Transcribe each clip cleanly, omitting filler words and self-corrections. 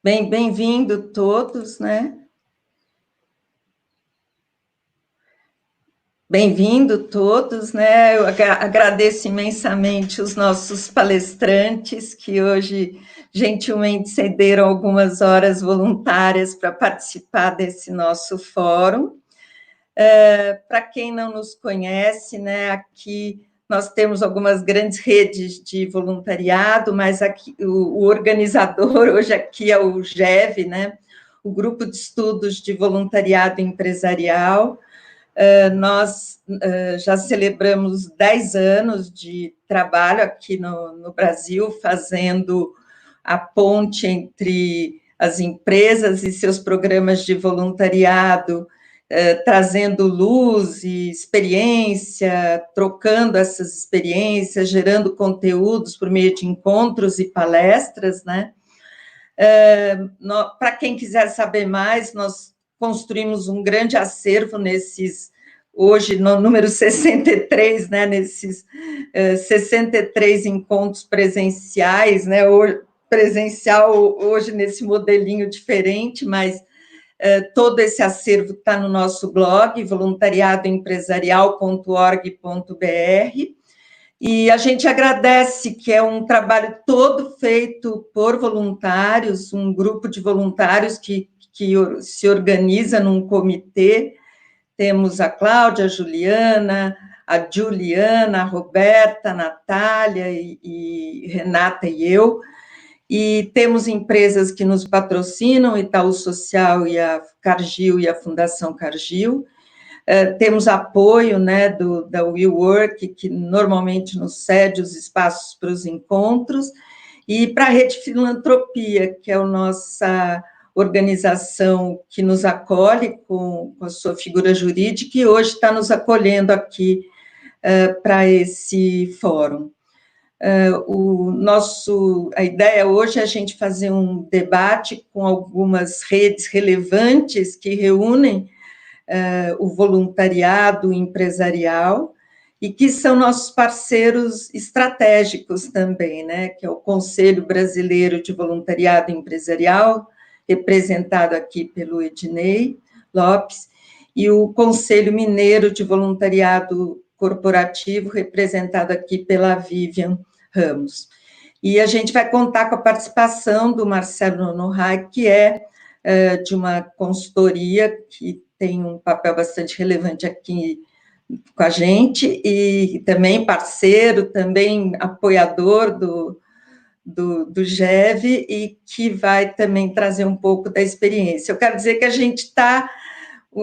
Bem-vindo todos, né? Bem-vindo todos, né? Eu agradeço imensamente os nossos palestrantes que hoje gentilmente cederam algumas horas voluntárias para participar desse nosso fórum. Para quem não nos conhece, né, aqui nós temos algumas grandes redes de voluntariado, mas aqui, o organizador hoje aqui é o GEV, né, o Grupo de Estudos de Voluntariado Empresarial. Nós já celebramos 10 anos de trabalho aqui no Brasil, fazendo a ponte entre as empresas e seus programas de voluntariado, trazendo luz e experiência, trocando essas experiências, gerando conteúdos por meio de encontros e palestras, né? Para quem quiser saber mais, nós construímos um grande acervo hoje no número 63, né, nesses 63 encontros presenciais, né, presencial hoje nesse modelinho diferente, mas todo esse acervo está no nosso blog, voluntariadoempresarial.org.br, e a gente agradece que é um trabalho todo feito por voluntários, um grupo de voluntários que se organiza num comitê. Temos a Cláudia, a Juliana, a Roberta, a Natália e Renata e eu. E temos empresas que nos patrocinam, Itaú Social e a Cargill e a Fundação Cargill. Temos apoio, né, da WeWork, que normalmente nos cede os espaços para os encontros, e para a Rede Filantropia, que é a nossa organização que nos acolhe com a sua figura jurídica, e hoje está nos acolhendo aqui para esse fórum. A ideia hoje é a gente fazer um debate com algumas redes relevantes que reúnem o voluntariado empresarial e que são nossos parceiros estratégicos também, né, que é o Conselho Brasileiro de Voluntariado Empresarial, representado aqui pelo Ednei Lopes, e o Conselho Mineiro de Voluntariado Corporativo, representado aqui pela Vivian Ramos. E a gente vai contar com a participação do Marcelo Nonohai, que é de uma consultoria que tem um papel bastante relevante aqui com a gente, e também parceiro, também apoiador do GEV, e que vai também trazer um pouco da experiência. Eu quero dizer que a gente está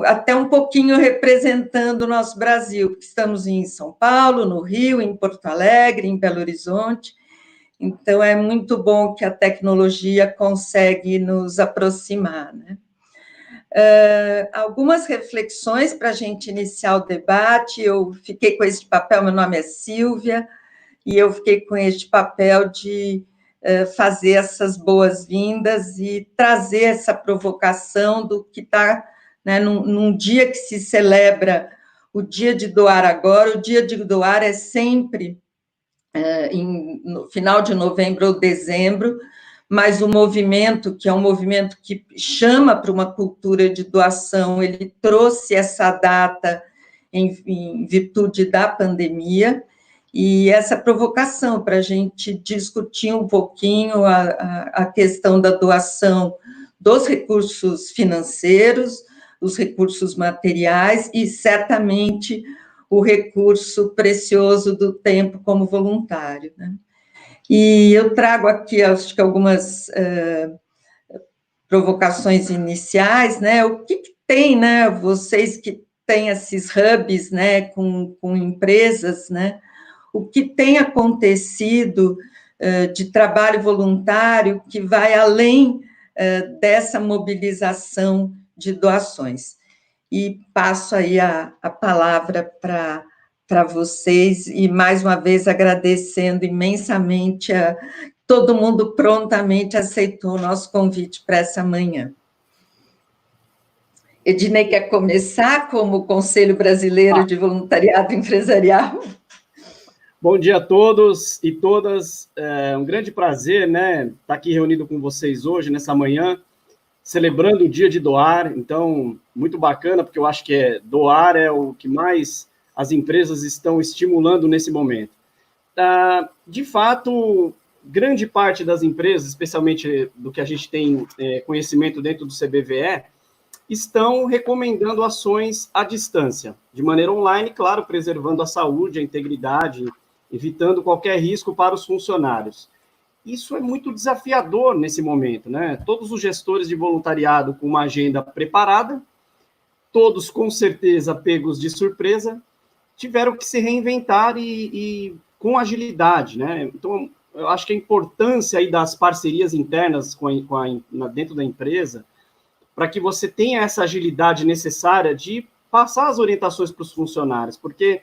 até um pouquinho representando o nosso Brasil, porque estamos em São Paulo, no Rio, em Porto Alegre, em Belo Horizonte, então é muito bom que a tecnologia consegue nos aproximar, né? Algumas reflexões para a gente iniciar o debate. Eu fiquei com este papel, meu nome é Silvia, e eu fiquei com este papel de fazer essas boas-vindas e trazer essa provocação do que está, né, num dia que se celebra o dia de doar agora. O dia de doar é sempre no final de novembro ou dezembro, mas o movimento, que é um movimento que chama para uma cultura de doação, ele trouxe essa data em virtude da pandemia, e essa provocação para a gente discutir um pouquinho a questão da doação dos recursos financeiros, os recursos materiais e, certamente, o recurso precioso do tempo como voluntário, né? E eu trago aqui, acho que algumas provocações iniciais, né? O que tem, né? Vocês que têm esses hubs, né? Com empresas, né? O que tem acontecido de trabalho voluntário que vai além dessa mobilização de doações. E passo aí a palavra para vocês, e mais uma vez agradecendo imensamente a todo mundo prontamente aceitou o nosso convite para essa manhã. Ednei quer começar como Conselho Brasileiro de Voluntariado Empresarial? Bom dia a todos e todas. É um grande prazer, né, estar aqui reunido com vocês hoje, nessa manhã, celebrando o Dia de Doar. Então, muito bacana, porque eu acho que doar é o que mais as empresas estão estimulando nesse momento. De fato, grande parte das empresas, especialmente do que a gente tem conhecimento dentro do CBVE, estão recomendando ações à distância, de maneira online, claro, preservando a saúde, a integridade, evitando qualquer risco para os funcionários. Isso é muito desafiador nesse momento, né? Todos os gestores de voluntariado com uma agenda preparada, todos com certeza pegos de surpresa, tiveram que se reinventar e com agilidade, né? Então, eu acho que a importância aí das parcerias internas dentro da empresa, para que você tenha essa agilidade necessária de passar as orientações para os funcionários, porque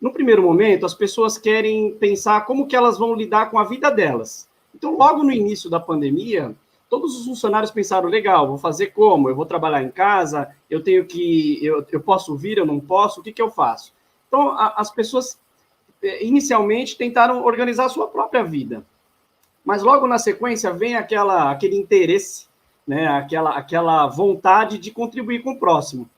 no primeiro momento as pessoas querem pensar como que elas vão lidar com a vida delas. Então, logo no início da pandemia, todos os funcionários pensaram, legal, vou fazer como? Eu vou trabalhar em casa, eu posso vir, eu não posso, o que eu faço? Então, as pessoas inicialmente tentaram organizar a sua própria vida, mas logo na sequência vem aquele interesse, né, aquela vontade de contribuir com o próximo.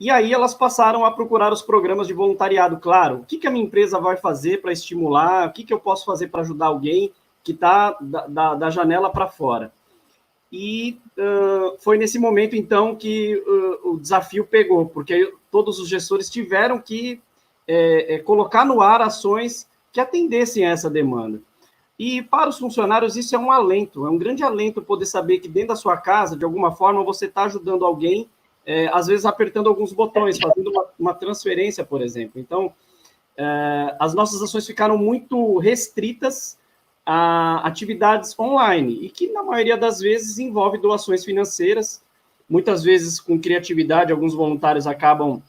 E aí elas passaram a procurar os programas de voluntariado, claro. O que a minha empresa vai fazer para estimular? O que eu posso fazer para ajudar alguém que está da janela para fora? E foi nesse momento, então, que o desafio pegou, porque todos os gestores tiveram que colocar no ar ações que atendessem a essa demanda. E para os funcionários isso é um alento, é um grande alento poder saber que dentro da sua casa, de alguma forma, você está ajudando alguém, às vezes apertando alguns botões, fazendo uma transferência, por exemplo. Então, as nossas ações ficaram muito restritas a atividades online, e que, na maioria das vezes, envolve doações financeiras. Muitas vezes, com criatividade, alguns voluntários acabam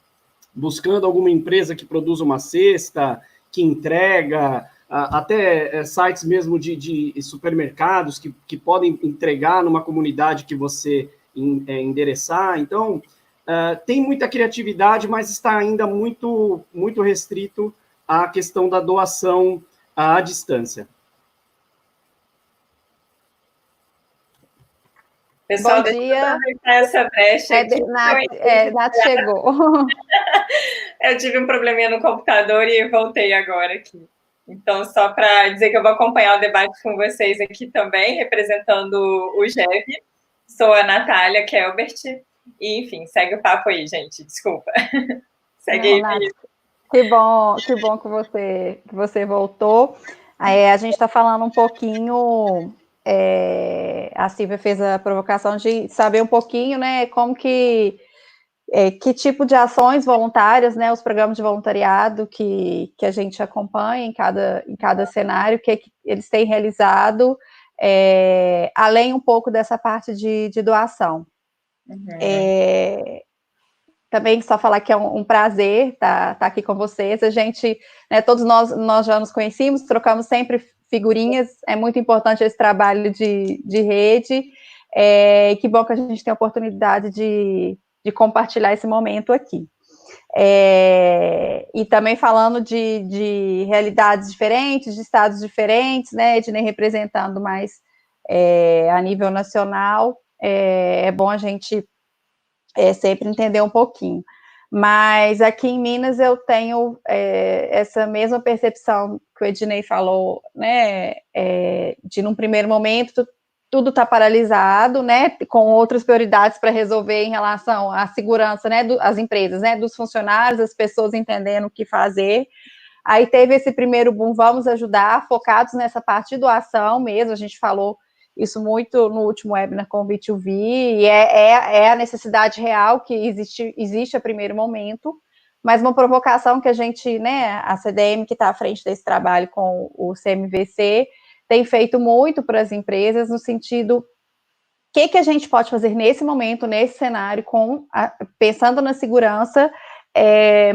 buscando alguma empresa que produz uma cesta, que entrega, até sites mesmo de supermercados que podem entregar numa comunidade que você endereçar. Então, tem muita criatividade, mas está ainda muito, muito restrito à questão da doação à distância. Pessoal, deixa eu aproveitar essa brecha aqui. Nath chegou. Eu tive um probleminha no computador e voltei agora aqui. Então, só para dizer que eu vou acompanhar o debate com vocês aqui também, representando o GEV. Sou a Natália Kelbert. E, enfim, segue o papo aí, gente. Desculpa. Segue aí, Nath, que bom que você voltou. A gente está falando um pouquinho... a Silvia fez a provocação de saber um pouquinho, né, como que tipo de ações voluntárias, né, os programas de voluntariado que a gente acompanha em cada cenário, que eles têm realizado, além um pouco dessa parte de doação. Também só falar que é um prazer estar aqui com vocês. A gente, né, todos nós já nos conhecemos, trocamos sempre figurinhas, é muito importante esse trabalho de rede, que bom que a gente tem a oportunidade de compartilhar esse momento aqui. E também falando de realidades diferentes, de estados diferentes, né, Ednei representando mais a nível nacional, é bom a gente sempre entender um pouquinho. Mas aqui em Minas eu tenho essa mesma percepção que o Ednei falou, né, de num primeiro momento tudo está paralisado, né, com outras prioridades para resolver em relação à segurança, né, das empresas, né, dos funcionários, as pessoas entendendo o que fazer. Aí teve esse primeiro boom, vamos ajudar, focados nessa parte de doação mesmo, a gente falou isso muito no último webinar com o B2V, e é a necessidade real que existe a primeiro momento, mas uma provocação que a gente, né, a CDM que está à frente desse trabalho com o CMVC, tem feito muito para as empresas, no sentido, o que a gente pode fazer nesse momento, nesse cenário, pensando na segurança,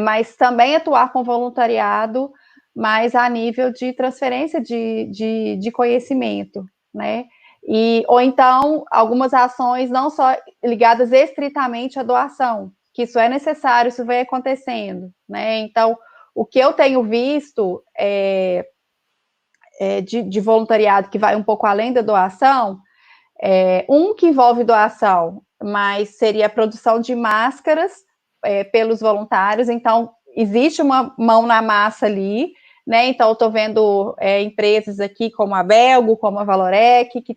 mas também atuar com voluntariado, mas a nível de transferência de conhecimento, né? Ou então, algumas ações não só ligadas estritamente à doação, que isso é necessário, isso vem acontecendo, né? Então, o que eu tenho visto de voluntariado que vai um pouco além da doação, que envolve doação, mas seria a produção de máscaras pelos voluntários. Então, existe uma mão na massa ali, né? Então, eu estou vendo empresas aqui como a Belgo, como a Valorec, que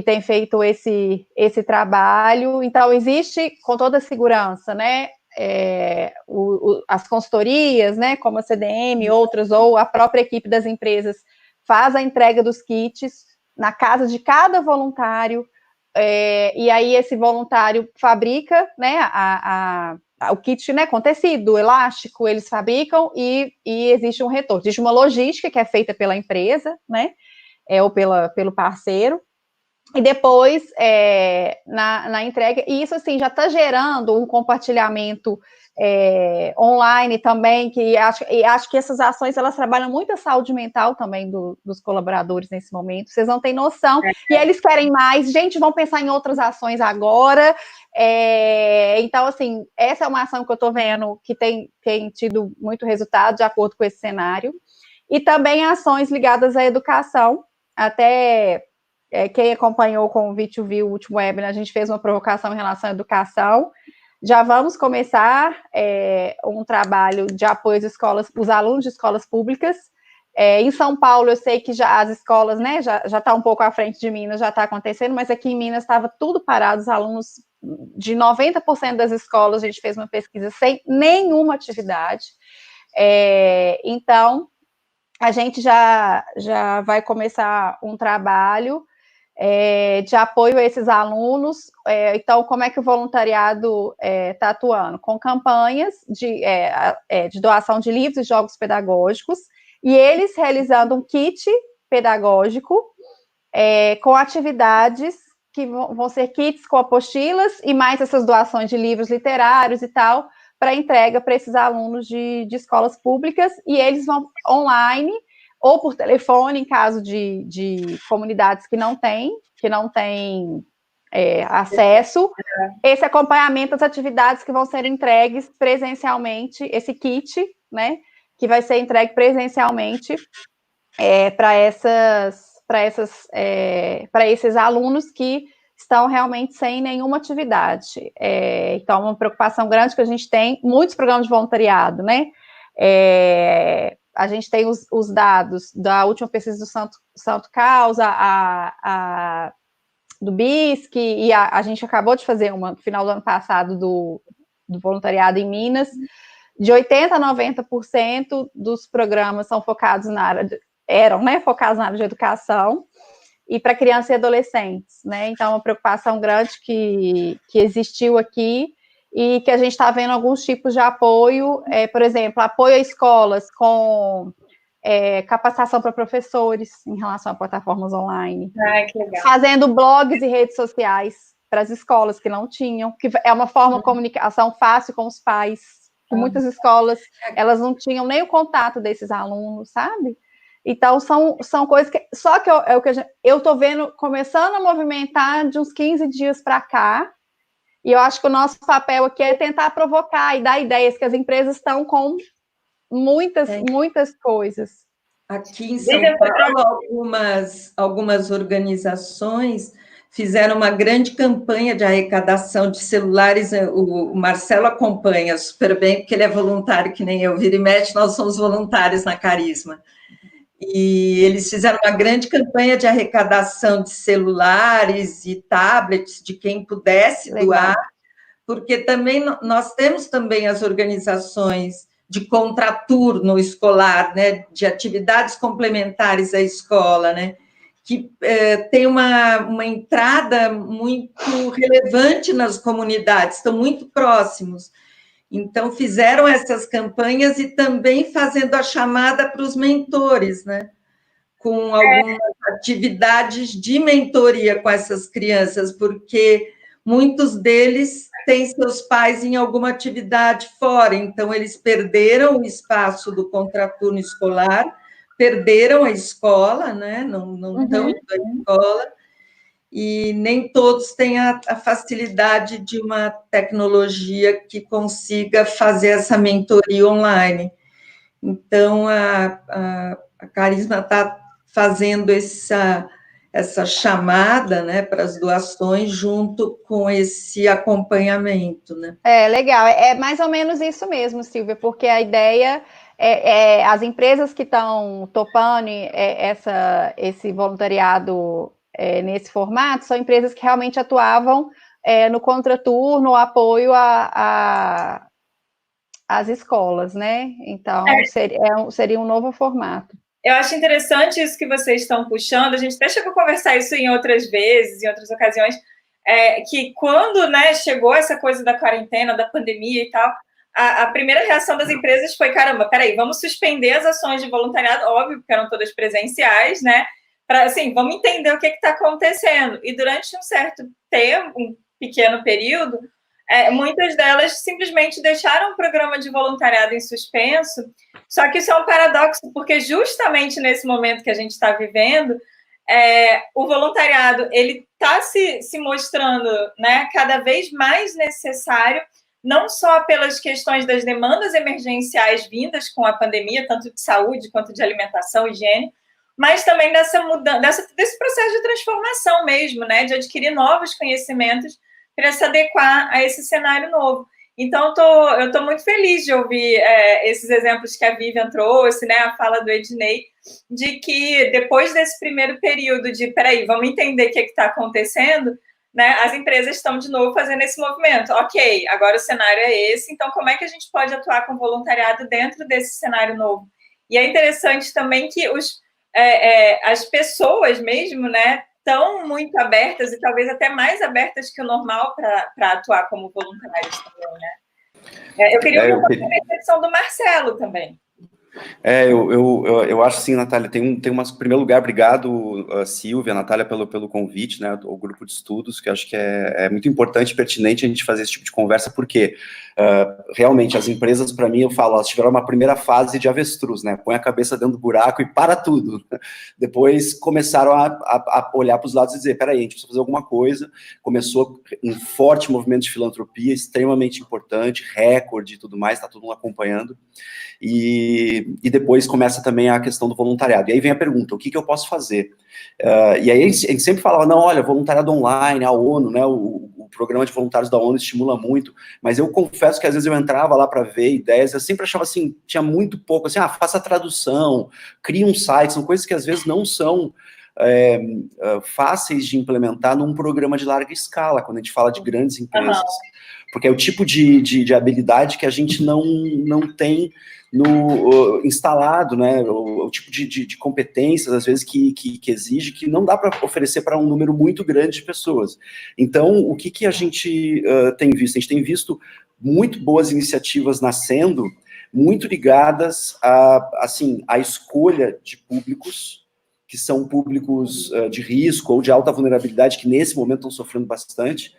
tem feito esse trabalho. Então, existe com toda segurança, né? As consultorias, né? Como a CDM, outras, ou a própria equipe das empresas faz a entrega dos kits na casa de cada voluntário, e aí esse voluntário fabrica, né, o kit, né, com tecido, elástico, eles fabricam e existe um retorno. Existe uma logística que é feita pela empresa, né, ou pelo parceiro, e depois, na entrega, e isso, assim, já está gerando um compartilhamento online também, que acho que essas ações, elas trabalham muito a saúde mental também dos colaboradores nesse momento, vocês não têm noção, e eles querem mais, gente, vão pensar em outras ações agora, então, assim, essa é uma ação que eu estou vendo que tem tido muito resultado de acordo com esse cenário, e também ações ligadas à educação, até... quem acompanhou o convite viu o último webinar, a gente fez uma provocação em relação à educação. Já vamos começar um trabalho de apoio às escolas, os alunos de escolas públicas. Em São Paulo, eu sei que já as escolas, né, já está um pouco à frente de Minas, já está acontecendo, mas aqui em Minas estava tudo parado, os alunos de 90% das escolas, a gente fez uma pesquisa sem nenhuma atividade. Então, a gente já vai começar um trabalho de apoio a esses alunos. Então, como é que o voluntariado está atuando? Com campanhas de doação de livros e jogos pedagógicos, e eles realizando um kit pedagógico com atividades que vão ser kits com apostilas e mais essas doações de livros literários e tal, para entrega para esses alunos de escolas públicas, e eles vão online ou por telefone, em caso de comunidades que não têm acesso, esse acompanhamento das atividades que vão ser entregues presencialmente, esse kit, né, que vai ser entregue presencialmente para esses alunos que estão realmente sem nenhuma atividade. Então, uma preocupação grande que a gente tem, muitos programas de voluntariado, né, a gente tem os dados da última pesquisa do Santo Causa, do BISC, e a gente acabou de fazer uma, no final do ano passado, do voluntariado em Minas, de 80% a 90% dos programas são focados focados na área de educação, e para crianças e adolescentes, né? Então, uma preocupação grande que existiu aqui, e que a gente está vendo alguns tipos de apoio, por exemplo, apoio a escolas com capacitação para professores em relação a plataformas online. Que legal. Fazendo blogs e redes sociais para as escolas que não tinham, que é uma forma de comunicação fácil com os pais, que muitas escolas, elas não tinham nem o contato desses alunos, sabe? Então, são coisas que... Só que eu estou vendo, começando a movimentar de uns 15 dias para cá, e eu acho que o nosso papel aqui é tentar provocar e dar ideias, que as empresas estão com muitas coisas. Aqui em São Paulo, algumas organizações fizeram uma grande campanha de arrecadação de celulares. O Marcelo acompanha super bem, porque ele é voluntário, que nem eu. Vira e mexe, nós somos voluntários na Carisma. E eles fizeram uma grande campanha de arrecadação de celulares e tablets de quem pudesse doar, porque também nós temos também as organizações de contraturno escolar, né, de atividades complementares à escola, né, que tem uma entrada muito relevante nas comunidades, estão muito próximos. Então, fizeram essas campanhas e também fazendo a chamada para os mentores, né? Com algumas atividades de mentoria com essas crianças, porque muitos deles têm seus pais em alguma atividade fora, então eles perderam o espaço do contraturno escolar, perderam a escola, né? Não estão indo à escola, e nem todos têm a facilidade de uma tecnologia que consiga fazer essa mentoria online. Então, a Carisma está fazendo essa chamada, né, para as doações junto com esse acompanhamento, né? Legal, é mais ou menos isso mesmo, Silvia, porque a ideia as empresas que estão topando esse voluntariado nesse formato são empresas que realmente atuavam no contraturno, apoio às escolas, né? Então, seria um novo formato. Eu acho interessante isso que vocês estão puxando, a gente até chegou a conversar isso em outras vezes, em outras ocasiões, que quando, né, chegou essa coisa da quarentena, da pandemia e tal, a primeira reação das empresas foi, caramba, peraí, vamos suspender as ações de voluntariado, óbvio, porque eram todas presenciais, né, para, assim, vamos entender o que está acontecendo. E durante um certo tempo, um pequeno período, muitas delas simplesmente deixaram o programa de voluntariado em suspenso. Só que isso é um paradoxo, porque justamente nesse momento que a gente está vivendo, o voluntariado ele está se mostrando, né, cada vez mais necessário, não só pelas questões das demandas emergenciais vindas com a pandemia, tanto de saúde quanto de alimentação, higiene, mas também dessa mudança, desse processo de transformação mesmo, né, de adquirir novos conhecimentos para se adequar a esse cenário novo. Então, eu estou muito feliz de ouvir esses exemplos que a Vivian trouxe, né, a fala do Ednei, de que depois desse primeiro período de, peraí, vamos entender o que está acontecendo, né, as empresas estão de novo fazendo esse movimento. Ok, agora o cenário é esse, então como é que a gente pode atuar com voluntariado dentro desse cenário novo? E é interessante também que as pessoas mesmo, né, estão muito abertas e talvez até mais abertas que o normal para atuar como voluntários também, né? Eu queria ouvir a percepção do Marcelo também. Eu acho sim, Natália, tem em primeiro lugar, obrigado, Silvia, Natália, pelo convite, né, o grupo de estudos, que eu acho que é muito importante e pertinente a gente fazer esse tipo de conversa, porque realmente as empresas, para mim, eu falo, elas tiveram uma primeira fase de avestruz, né, põe a cabeça dentro do buraco e para tudo. Depois começaram a olhar para os lados e dizer, peraí, a gente precisa fazer alguma coisa. Começou um forte movimento de filantropia, extremamente importante, recorde e tudo mais, está todo mundo acompanhando. E depois começa também a questão do voluntariado. E aí vem a pergunta, o que eu posso fazer? E aí a gente sempre falava, não, olha, voluntariado online, a ONU, né, o programa de voluntários da ONU estimula muito, mas eu confesso que às vezes eu entrava lá para ver ideias, eu sempre achava assim, tinha muito pouco, assim, faça a tradução, crie um site, são coisas que às vezes não são fáceis de implementar num programa de larga escala, quando a gente fala de grandes empresas. Porque é o tipo de habilidade que a gente não tem instalado, né, o tipo de competências, às vezes, que exige, que não dá para oferecer para um número muito grande de pessoas. Então, o que a gente tem visto? A gente tem visto muito boas iniciativas nascendo, muito ligadas à escolha de públicos, que são públicos de risco ou de alta vulnerabilidade, que nesse momento estão sofrendo bastante.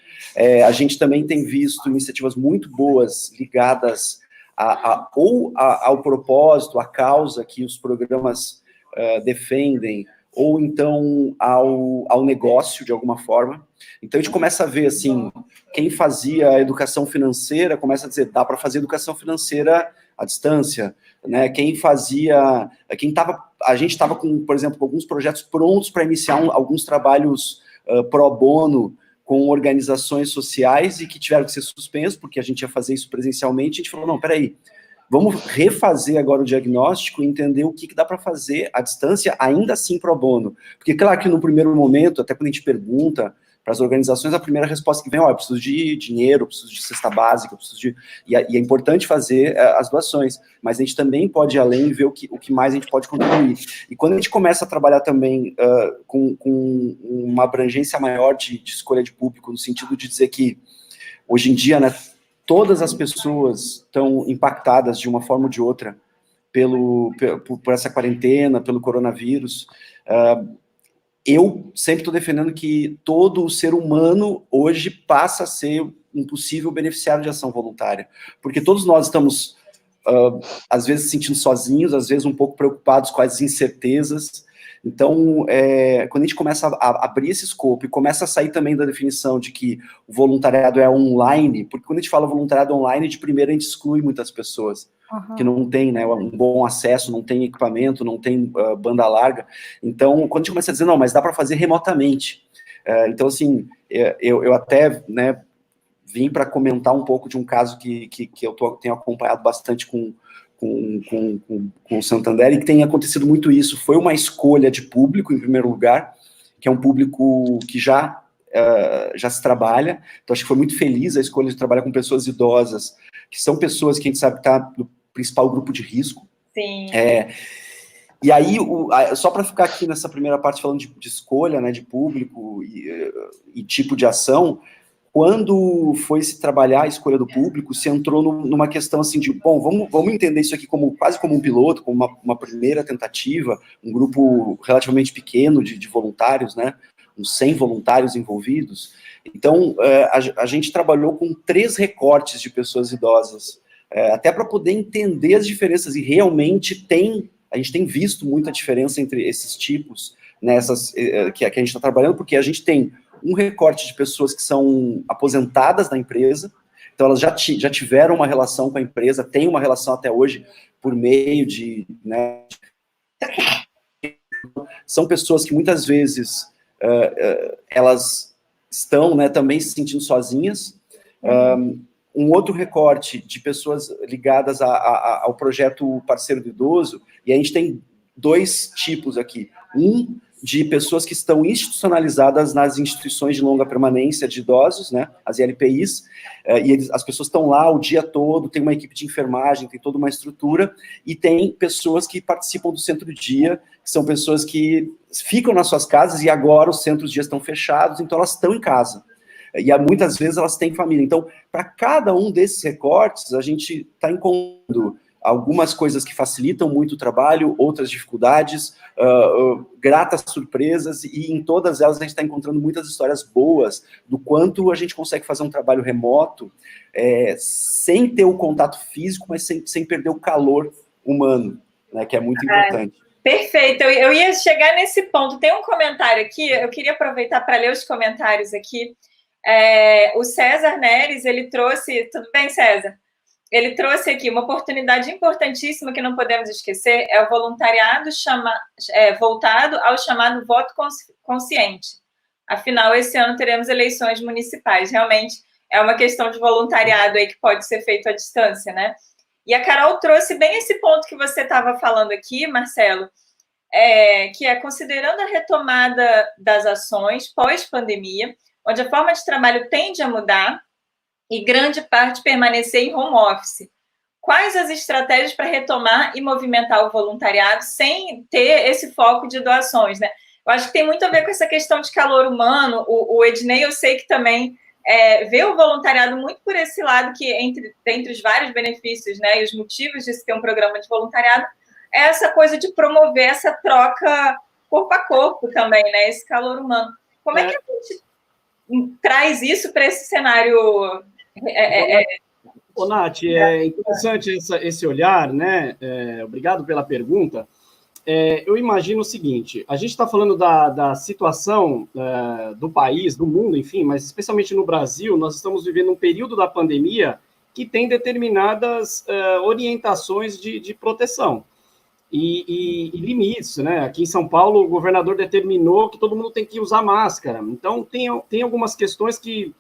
A gente também tem visto iniciativas muito boas ligadas ao propósito, à causa que os programas defendem, ou então ao negócio, de alguma forma. Então, a gente começa a ver, assim, quem fazia educação financeira, começa a dizer, dá para fazer educação financeira à distância, né? A gente estava com, por exemplo, alguns projetos prontos para iniciar alguns trabalhos pro bono com organizações sociais e que tiveram que ser suspensos, porque a gente ia fazer isso presencialmente. A gente falou, não, peraí, vamos refazer agora o diagnóstico e entender o que dá para fazer à distância, ainda assim pro bono. Porque, claro que no primeiro momento, até quando a gente pergunta para as organizações, a primeira resposta que vem, eu preciso de dinheiro, eu preciso de cesta básica, eu preciso de... E é importante fazer as doações, mas a gente também pode ir além e ver o que mais a gente pode contribuir. E quando a gente começa a trabalhar também com uma abrangência maior de escolha de público, no sentido de dizer que, hoje em dia, né, todas as pessoas estão impactadas de uma forma ou de outra por essa quarentena, pelo coronavírus. Eu sempre estou defendendo que todo o ser humano hoje passa a ser um possível beneficiário de ação voluntária, porque todos nós estamos, às vezes, se sentindo sozinhos, às vezes um pouco preocupados com as incertezas, Então, quando a gente começa a abrir esse escopo e começa a sair também da definição de que o voluntariado é online, porque quando a gente fala voluntariado online, de primeira a gente exclui muitas pessoas, que não tem, né, um bom acesso, não tem equipamento, não tem banda larga. Então, quando a gente começa a dizer, não, mas dá para fazer remotamente. Então, assim, eu até, né, vim para comentar um pouco de um caso que eu tenho acompanhado bastante com o Santander, e que tem acontecido muito isso. Foi uma escolha de público, em primeiro lugar, que é um público que já se trabalha, então acho que foi muito feliz a escolha de trabalhar com pessoas idosas, que são pessoas que a gente sabe que está no principal grupo de risco. Sim. E aí, só para ficar aqui nessa primeira parte falando de escolha, né, de público e tipo de ação, quando foi se trabalhar a escolha do público, se entrou numa questão assim de, bom, vamos entender isso aqui quase como um piloto, como uma primeira tentativa, um grupo relativamente pequeno de voluntários, né, uns 100 voluntários envolvidos. Então, a gente trabalhou com 3 recortes de pessoas idosas, até para poder entender as diferenças, e realmente a gente tem visto muita diferença entre esses tipos, né, que a gente está trabalhando, porque a gente tem um recorte de pessoas que são aposentadas da empresa, então elas já tiveram uma relação com a empresa, têm uma relação até hoje por meio de, né, são pessoas que muitas vezes elas estão, né, também se sentindo sozinhas. Um outro recorte de pessoas ligadas ao projeto Parceiro do Idoso, e a gente tem 2 tipos aqui. Um de pessoas que estão institucionalizadas nas instituições de longa permanência de idosos, né, as ILPIs, e as pessoas estão lá o dia todo, tem uma equipe de enfermagem, tem toda uma estrutura, e tem pessoas que participam do centro-dia, que são pessoas que ficam nas suas casas, e agora os centros-dias estão fechados, então elas estão em casa. E muitas vezes elas têm família. Então, para cada um desses recortes, a gente está encontrando algumas coisas que facilitam muito o trabalho, outras dificuldades, gratas surpresas, e em todas elas a gente está encontrando muitas histórias boas do quanto a gente consegue fazer um trabalho remoto sem ter o contato físico, mas sem perder o calor humano, né, que é muito importante. Perfeito, eu ia chegar nesse ponto. Tem um comentário aqui, eu queria aproveitar para ler os comentários aqui. O César Neres, ele trouxe... Tudo bem, César? Ele trouxe aqui uma oportunidade importantíssima que não podemos esquecer, é o voluntariado voltado ao chamado voto consciente. Afinal, esse ano teremos eleições municipais. Realmente, é uma questão de voluntariado aí que pode ser feito à distância, né? E a Carol trouxe bem esse ponto que você estava falando aqui, Marcelo, que é considerando a retomada das ações pós-pandemia, onde a forma de trabalho tende a mudar, e grande parte permanecer em home office. Quais as estratégias para retomar e movimentar o voluntariado sem ter esse foco de doações, né? Eu acho que tem muito a ver com essa questão de calor humano. O Ednei, eu sei que também vê o voluntariado muito por esse lado, que dentre os vários benefícios, né, e os motivos de se ter um programa de voluntariado, é essa coisa de promover essa troca corpo a corpo também, né, esse calor humano. Como é que a gente traz isso para esse cenário... Ô, Nath, é interessante esse olhar, né? Obrigado pela pergunta. Eu imagino o seguinte, a gente está falando da situação do país, do mundo, enfim, mas especialmente no Brasil, nós estamos vivendo um período da pandemia que tem determinadas orientações de proteção e limites, né? Aqui em São Paulo, o governador determinou que todo mundo tem que usar máscara. Então, tem algumas questões que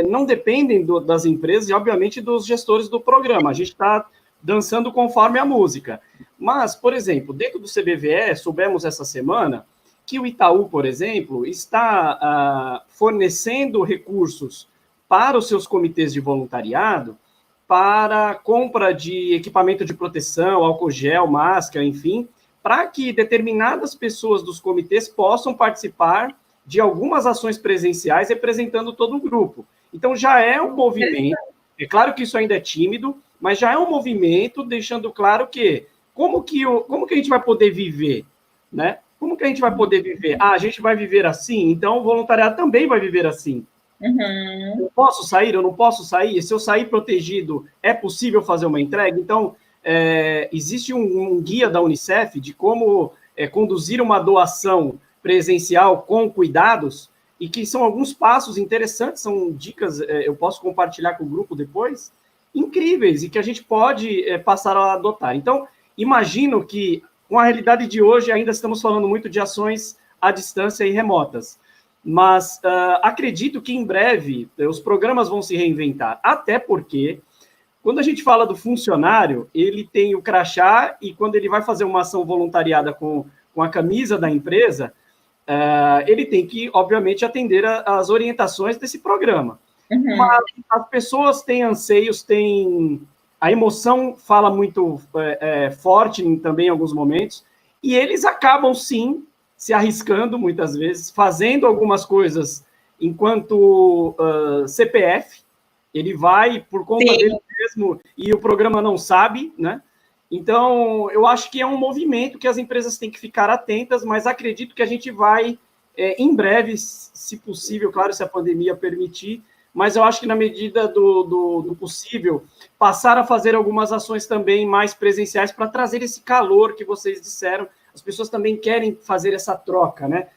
não dependem das empresas e, obviamente, dos gestores do programa. A gente está dançando conforme a música. Mas, por exemplo, dentro do CBVE, soubemos essa semana que o Itaú, por exemplo, está fornecendo recursos para os seus comitês de voluntariado para compra de equipamento de proteção, álcool gel, máscara, enfim, para que determinadas pessoas dos comitês possam participar de algumas ações presenciais representando todo o grupo. Então, já é um movimento, é claro que isso ainda é tímido, mas já é um movimento deixando claro que como que a gente vai poder viver, né? Como que a gente vai poder viver? A gente vai viver assim, então o voluntariado também vai viver assim. Uhum. Eu posso sair, eu não posso sair? Se eu sair protegido, é possível fazer uma entrega? Então, existe um guia da Unicef de como conduzir uma doação presencial com cuidados, e que são alguns passos interessantes, são dicas, eu posso compartilhar com o grupo depois, incríveis, e que a gente pode passar a adotar. Então, imagino que, com a realidade de hoje, ainda estamos falando muito de ações à distância e remotas, mas acredito que, em breve, os programas vão se reinventar, até porque, quando a gente fala do funcionário, ele tem o crachá, e quando ele vai fazer uma ação voluntariada com a camisa da empresa, ele tem que, obviamente, atender às orientações desse programa. Uhum. Mas as pessoas têm anseios, a emoção fala muito forte também em alguns momentos, e eles acabam, sim, se arriscando, muitas vezes, fazendo algumas coisas enquanto CPF, ele vai por conta dele mesmo, e o programa não sabe, né? Então, eu acho que é um movimento que as empresas têm que ficar atentas, mas acredito que a gente vai, em breve, se possível, claro, se a pandemia permitir, mas eu acho que na medida do possível, passar a fazer algumas ações também mais presenciais para trazer esse calor que vocês disseram. As pessoas também querem fazer essa troca, né?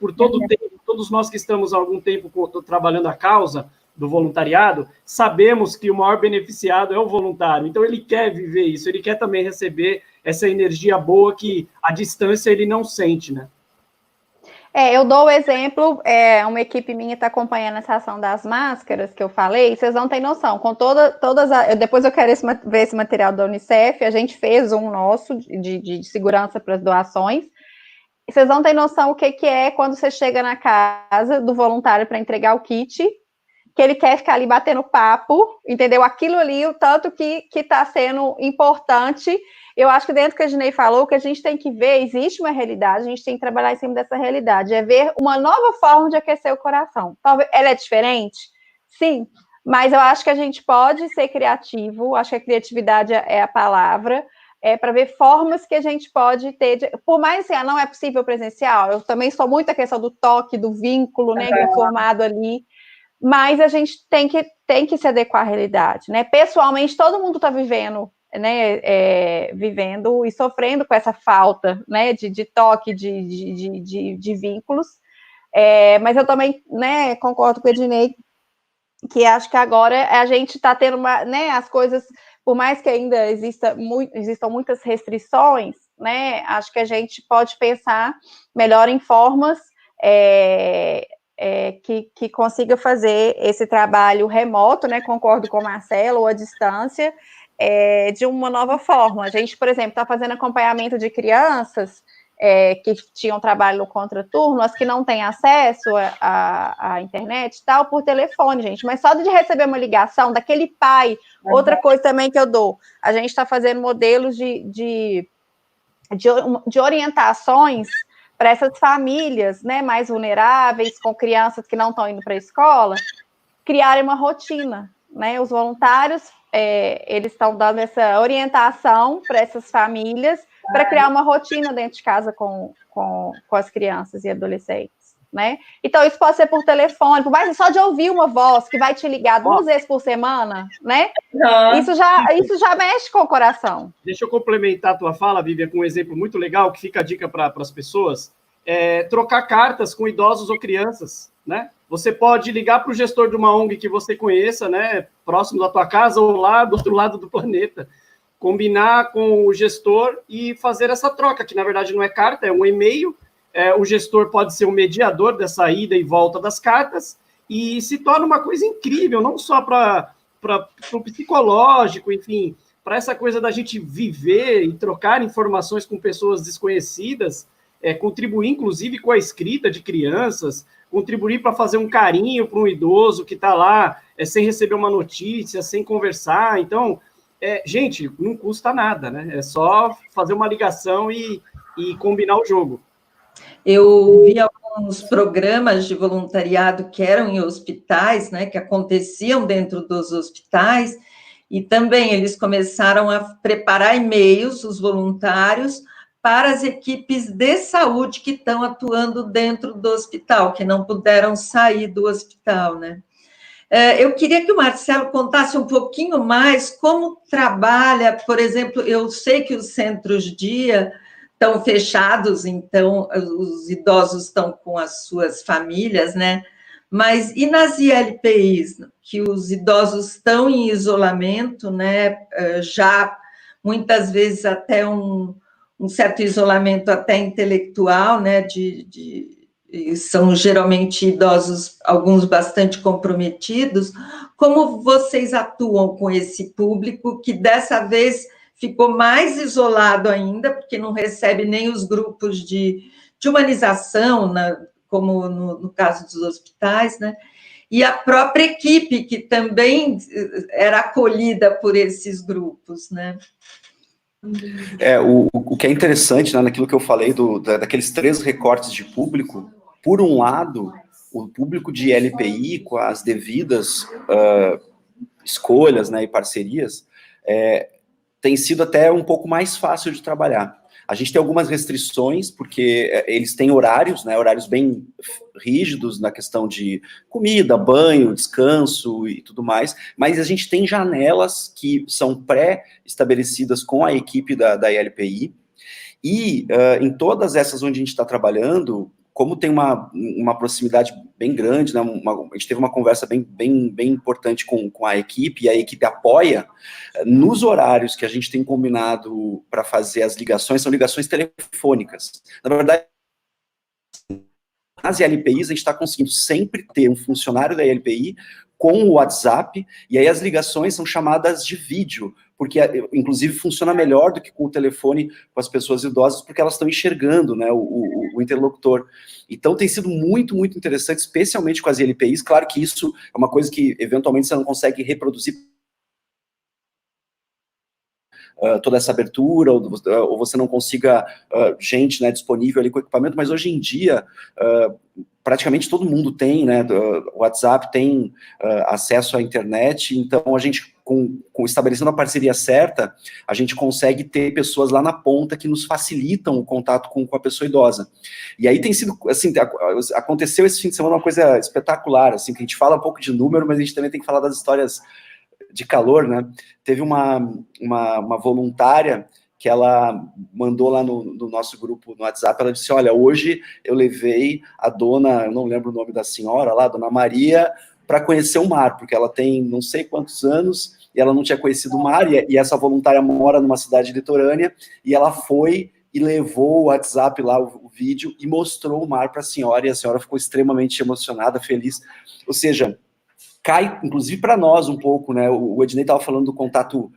Por todo o tempo, todos nós que estamos há algum tempo trabalhando a causa do voluntariado, sabemos que o maior beneficiado é o voluntário. Então, ele quer viver isso, ele quer também receber essa energia boa que, à distância, ele não sente, né? Eu dou o exemplo, uma equipe minha está acompanhando essa ação das máscaras, que eu falei, vocês não têm noção, com depois eu quero ver esse material da Unicef, a gente fez um nosso de segurança para as doações, e vocês não têm noção o que é quando você chega na casa do voluntário para entregar o kit, que ele quer ficar ali batendo papo, entendeu? Aquilo ali, o tanto que está sendo importante. Eu acho que dentro do que a Ginei falou, o que a gente tem que ver, existe uma realidade, a gente tem que trabalhar em cima dessa realidade, é ver uma nova forma de aquecer o coração. Talvez ela é diferente? Sim, mas eu acho que a gente pode ser criativo, acho que a criatividade é a palavra, para ver formas que a gente pode ter, por mais assim, não é possível presencial, eu também sou muito a questão do toque, do vínculo, né, que é formado ali, mas a gente tem que se adequar à realidade, né? Pessoalmente, todo mundo está vivendo, né? Vivendo e sofrendo com essa falta, né? De toque, de vínculos. Mas eu também, né? Concordo com a Ednei, que acho que agora a gente está tendo né? As coisas, por mais que ainda existam muitas restrições, né? Acho que a gente pode pensar melhor em formas que consiga fazer esse trabalho remoto, né? Concordo com o Marcelo, ou à distância, de uma nova forma. A gente, por exemplo, está fazendo acompanhamento de crianças que tinham trabalho no contraturno, as que não têm acesso à internet e tal, por telefone, gente. Mas só de receber uma ligação daquele pai, outra coisa também que eu dou, a gente está fazendo modelos de orientações para essas famílias, né, mais vulneráveis, com crianças que não estão indo para a escola, criarem uma rotina, né? Os voluntários, eles estão dando essa orientação para essas famílias, para criar uma rotina dentro de casa com as crianças e adolescentes, né? Então, isso pode ser por telefone, por mais só de ouvir uma voz que vai te ligar 2 vezes por semana, né? Isso já mexe com o coração. Deixa eu complementar a tua fala, Vivian, com um exemplo muito legal, que fica a dica para as pessoas, trocar cartas com idosos ou crianças, né? Você pode ligar para o gestor de uma ONG que você conheça, né, próximo da tua casa ou lá do outro lado do planeta, combinar com o gestor e fazer essa troca, que na verdade não é carta, é um e-mail. O gestor pode ser o mediador dessa ida e volta das cartas, e se torna uma coisa incrível, não só para o psicológico, enfim, para essa coisa da gente viver e trocar informações com pessoas desconhecidas, contribuir, inclusive, com a escrita de crianças, contribuir para fazer um carinho para um idoso que está lá sem receber uma notícia, sem conversar. Então, gente, não custa nada, né? É só fazer uma ligação e combinar o jogo. Eu vi alguns programas de voluntariado que eram em hospitais, né, que aconteciam dentro dos hospitais, e também eles começaram a preparar e-mails, os voluntários, para as equipes de saúde que estão atuando dentro do hospital, que não puderam sair do hospital, né? Eu queria que o Marcelo contasse um pouquinho mais como trabalha, por exemplo, eu sei que os centros-dia estão fechados, então os idosos estão com as suas famílias, né? Mas e nas ILPIs, que os idosos estão em isolamento, né? Já muitas vezes até um certo isolamento até intelectual, né? São geralmente idosos, alguns bastante comprometidos. Como vocês atuam com esse público que dessa vez ficou mais isolado ainda, porque não recebe nem os grupos de humanização, como no caso dos hospitais, né? E a própria equipe, que também era acolhida por esses grupos, né? O que é interessante, né, naquilo que eu falei daqueles 3 recortes de público, por um lado, o público de LPI, com as devidas escolhas, né, e parcerias, tem sido até um pouco mais fácil de trabalhar. A gente tem algumas restrições, porque eles têm horários, né, horários bem rígidos na questão de comida, banho, descanso e tudo mais, mas a gente tem janelas que são pré-estabelecidas com a equipe da ILPI, e em todas essas onde a gente está trabalhando, como tem uma proximidade bem grande, né, a gente teve uma conversa bem importante com a equipe, e a equipe apoia, nos horários que a gente tem combinado para fazer as ligações, são ligações telefônicas. Na verdade, nas ILPIs, a gente está conseguindo sempre ter um funcionário da ILPI com o WhatsApp, e aí as ligações são chamadas de vídeo, porque, inclusive, funciona melhor do que com o telefone com as pessoas idosas, porque elas estão enxergando, né, o interlocutor. Então, tem sido muito, muito interessante, especialmente com as ILPIs. Claro que isso é uma coisa que, eventualmente, você não consegue reproduzir toda essa abertura, ou você não consiga gente, né, disponível ali com equipamento, mas hoje em dia, praticamente todo mundo tem, né, o WhatsApp tem acesso à internet, então a gente, estabelecendo a parceria certa, a gente consegue ter pessoas lá na ponta que nos facilitam o contato com a pessoa idosa. E aí tem sido, assim, aconteceu esse fim de semana uma coisa espetacular, assim, que a gente fala um pouco de número, mas a gente também tem que falar das histórias de calor, né? Teve uma voluntária que ela mandou lá no nosso grupo no WhatsApp, ela disse, olha, hoje eu levei a dona, eu não lembro o nome da senhora lá, dona Maria, para conhecer o mar, porque ela tem não sei quantos anos, e ela não tinha conhecido o mar, e essa voluntária mora numa cidade litorânea, e ela foi e levou o WhatsApp lá, o vídeo, e mostrou o mar para a senhora, e a senhora ficou extremamente emocionada, feliz. Ou seja, cai, inclusive, para nós um pouco, né? O Ednei estava falando do contato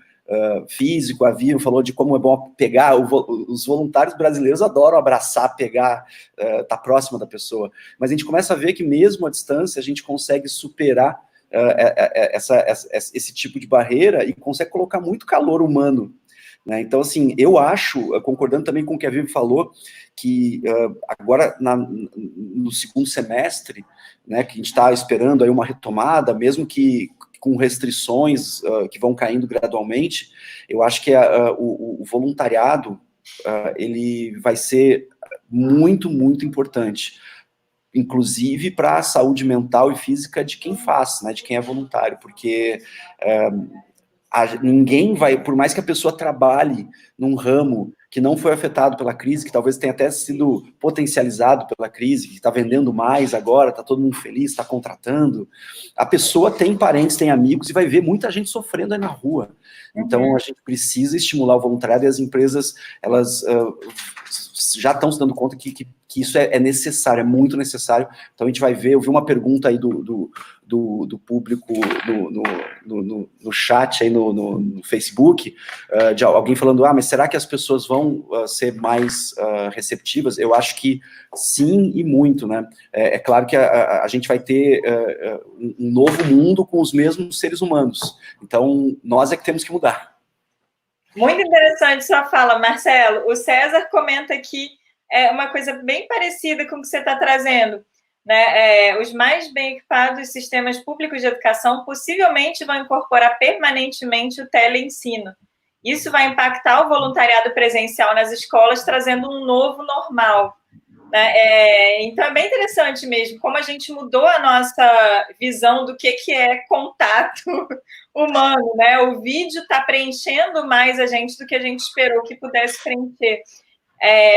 físico, a Vivian falou de como é bom pegar, os voluntários brasileiros adoram abraçar, pegar, tá próximo da pessoa, mas a gente começa a ver que mesmo à distância a gente consegue superar esse tipo de barreira e consegue colocar muito calor humano, né? Então, assim, eu acho, concordando também com o que a Vivian falou, que agora no segundo semestre, né, que a gente está esperando aí uma retomada, mesmo que com restrições que vão caindo gradualmente, eu acho que o voluntariado ele vai ser muito, muito importante, inclusive para a saúde mental e física de quem faz, né, de quem é voluntário, porque ninguém vai, por mais que a pessoa trabalhe num ramo que não foi afetado pela crise, que talvez tenha até sido potencializado pela crise, que está vendendo mais agora, está todo mundo feliz, está contratando, a pessoa tem parentes, tem amigos e vai ver muita gente sofrendo aí na rua. Então, a gente precisa estimular o voluntariado, e as empresas, elas já estão se dando conta que isso é necessário, é muito necessário. Então, a gente vai ver, eu vi uma pergunta aí do público no chat, aí no Facebook, de alguém falando, mas será que as pessoas vão ser mais receptivas? Eu acho que sim, e muito, né? É claro que a gente vai ter um novo mundo com os mesmos seres humanos. Então, nós é que temos que mudar. Muito interessante sua fala, Marcelo. O César comenta aqui uma coisa bem parecida com o que você está trazendo, né? Os mais bem equipados sistemas públicos de educação possivelmente vão incorporar permanentemente o teleensino. Isso vai impactar o voluntariado presencial nas escolas, trazendo um novo normal, né? Então, é bem interessante mesmo, como a gente mudou a nossa visão do que é contato humano, né? O vídeo está preenchendo mais a gente do que a gente esperou que pudesse preencher.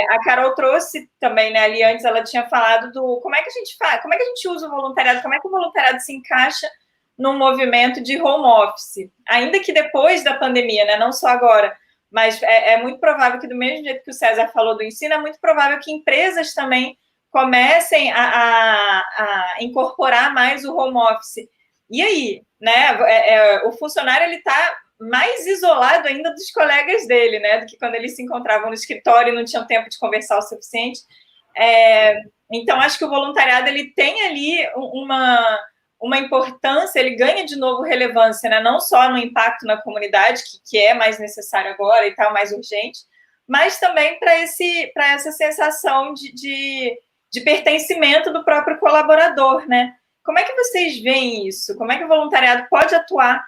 A Carol trouxe também, né, ali antes ela tinha falado do como é que a gente faz, como é que a gente usa o voluntariado, como é que o voluntariado se encaixa num movimento de home office, ainda que depois da pandemia, né, não só agora, mas é muito provável que, do mesmo jeito que o César falou do ensino, é muito provável que empresas também comecem a incorporar mais o home office. E aí, né, o funcionário ele está mais isolado ainda dos colegas dele, né, do que quando eles se encontravam no escritório e não tinham tempo de conversar o suficiente. Então, acho que o voluntariado ele tem ali uma importância, ele ganha de novo relevância, né, não só no impacto na comunidade, que é mais necessário agora e tal, mais urgente, mas também para essa sensação de pertencimento do próprio colaborador, né? Como é que vocês veem isso? Como é que o voluntariado pode atuar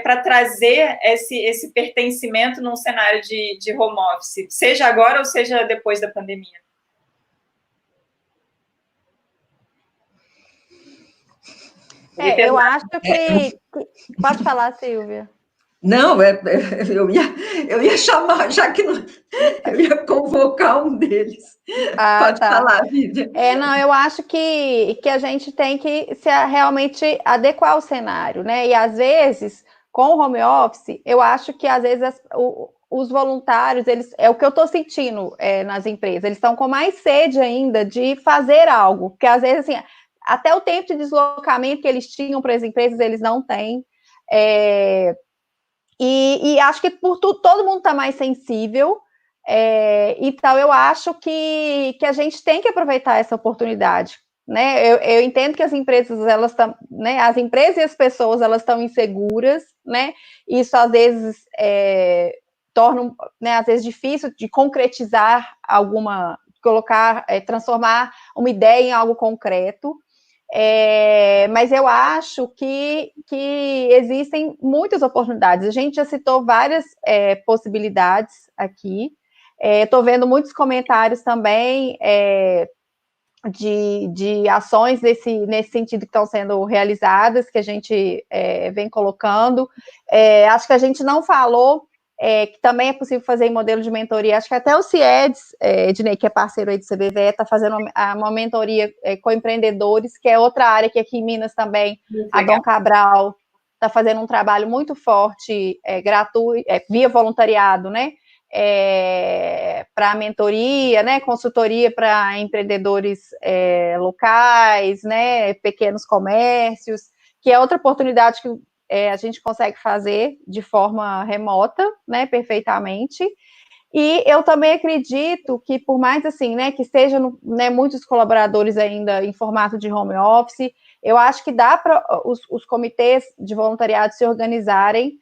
para trazer esse pertencimento num cenário de home office, seja agora ou seja depois da pandemia? Eu acho que... Pode falar, Silvia. Não, eu ia chamar, já que não, eu ia convocar um deles. Pode falar, Vivian. Não, eu acho que a gente tem que realmente adequar ao cenário, né? E às vezes, com o home office, eu acho que às vezes os voluntários, é o que eu estou sentindo nas empresas, eles estão com mais sede ainda de fazer algo, porque às vezes, assim, até o tempo de deslocamento que eles tinham para as empresas, eles não têm. E acho que por todo mundo está mais sensível, então eu acho que a gente tem que aproveitar essa oportunidade, né? Eu entendo que as empresas, elas estão, né? As empresas e as pessoas, elas estão inseguras, né? Isso às vezes torna, né, às vezes difícil de concretizar transformar uma ideia em algo concreto. Mas eu acho que existem muitas oportunidades. A gente já citou várias possibilidades aqui. Estou vendo muitos comentários também de ações nesse sentido que estão sendo realizadas, que a gente vem colocando. Acho que a gente não falou que também é possível fazer em modelo de mentoria. Acho que até o CIEDS, Ednei, que é parceiro aí do CBVE, está fazendo uma mentoria com empreendedores, que é outra área que aqui em Minas também, a Dom Cabral está fazendo um trabalho muito forte, gratuito, via voluntariado, né? Para mentoria, né? Consultoria para empreendedores locais, né? Pequenos comércios, que é outra oportunidade que a gente consegue fazer de forma remota, né, perfeitamente. E eu também acredito que, por mais assim, né, que estejam, né, muitos colaboradores ainda em formato de home office, eu acho que dá para os comitês de voluntariado se organizarem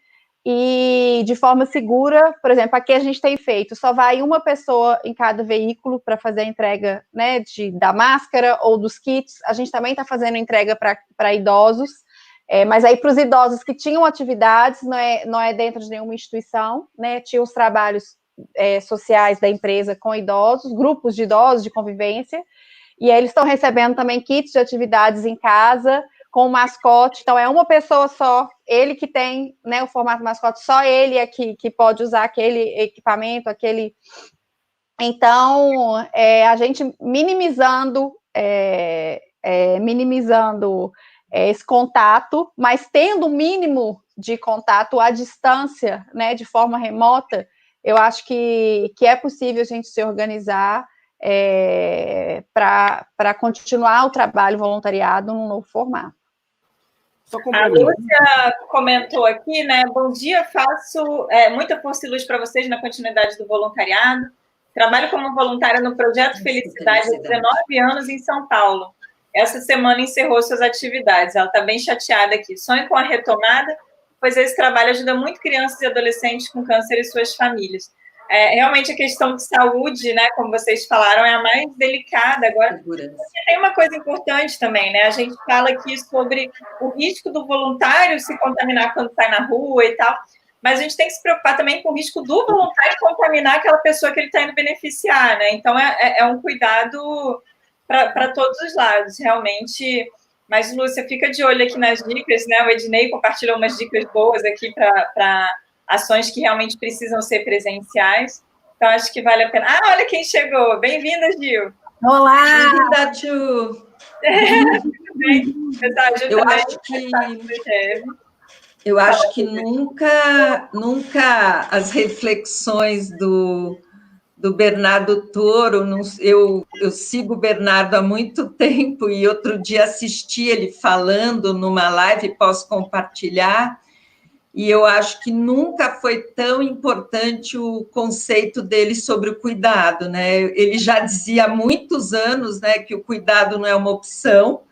e de forma segura. Por exemplo, aqui a gente tem feito, só vai uma pessoa em cada veículo para fazer a entrega, né, da máscara ou dos kits. A gente também está fazendo entrega para idosos, mas aí para os idosos que tinham atividades, não é dentro de nenhuma instituição, né, tinha os trabalhos sociais da empresa com idosos, grupos de idosos de convivência, e aí eles estão recebendo também kits de atividades em casa, com o mascote. Então é uma pessoa só, ele que tem, né, o formato mascote, só ele é que pode usar aquele equipamento, aquele... Então, a gente minimizando esse contato, mas tendo o mínimo de contato à distância, né, de forma remota, eu acho que é possível a gente se organizar para continuar o trabalho voluntariado num novo formato. A Lúcia comentou aqui, né? Bom dia, faço muita força e luz para vocês na continuidade do voluntariado. Trabalho como voluntária no Projeto Felicidade há 19 anos em São Paulo. Essa semana encerrou suas atividades. Ela está bem chateada aqui. Sonho com a retomada, pois esse trabalho ajuda muito crianças e adolescentes com câncer e suas famílias. Realmente a questão de saúde, né, como vocês falaram, é a mais delicada. Agora, tem uma coisa importante também, né? A gente fala aqui sobre o risco do voluntário se contaminar quando sai na rua e tal, mas a gente tem que se preocupar também com o risco do voluntário contaminar aquela pessoa que ele está indo beneficiar, né? Então, é um cuidado para todos os lados, realmente. Mas, Lúcia, fica de olho aqui nas dicas, né? O Ednei compartilhou umas dicas boas aqui para ações que realmente precisam ser presenciais. Então, acho que vale a pena. Ah, olha quem chegou. Bem-vinda, Gil. Olá! Bem-vinda, Ju. Tudo bem? Pessoal, Ju eu acho que nunca as reflexões do Bernardo Toro, eu sigo o Bernardo há muito tempo e outro dia assisti ele falando numa live, posso compartilhar, e eu acho que nunca foi tão importante o conceito dele sobre o cuidado, né? Ele já dizia há muitos anos, né, que o cuidado não é uma opção,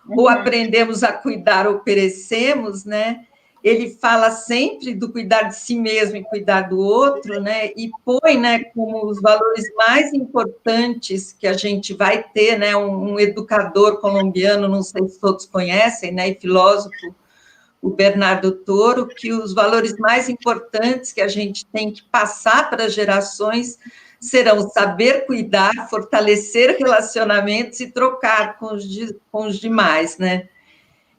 ou aprendemos a cuidar ou perecemos, né? Ele fala sempre do cuidar de si mesmo e cuidar do outro, né? E põe, né, como os valores mais importantes que a gente vai ter, né? Um educador colombiano, não sei se todos conhecem, né? E filósofo, o Bernardo Toro, que os valores mais importantes que a gente tem que passar para as gerações serão saber cuidar, fortalecer relacionamentos e trocar com os demais, né?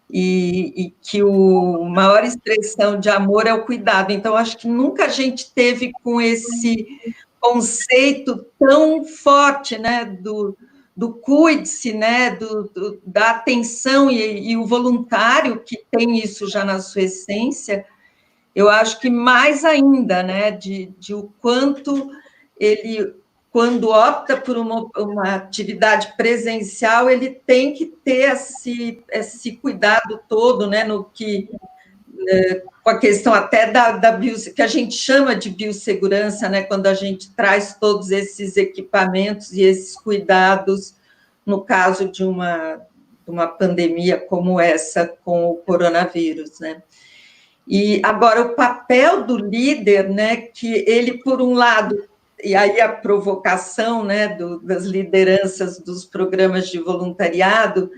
E que a maior expressão de amor é o cuidado. Então, acho que nunca a gente teve com esse conceito tão forte, né, do cuide-se, né, da atenção e o voluntário, que tem isso já na sua essência, eu acho que mais ainda, né, de o quanto ele, quando opta por uma atividade presencial, ele tem que ter esse cuidado todo, né, no que, com a questão até que a gente chama de biossegurança, né, quando a gente traz todos esses equipamentos e esses cuidados, no caso de uma pandemia como essa com o coronavírus, né. E agora o papel do líder, né, que ele, por um lado, e aí a provocação, né, das lideranças dos programas de voluntariado,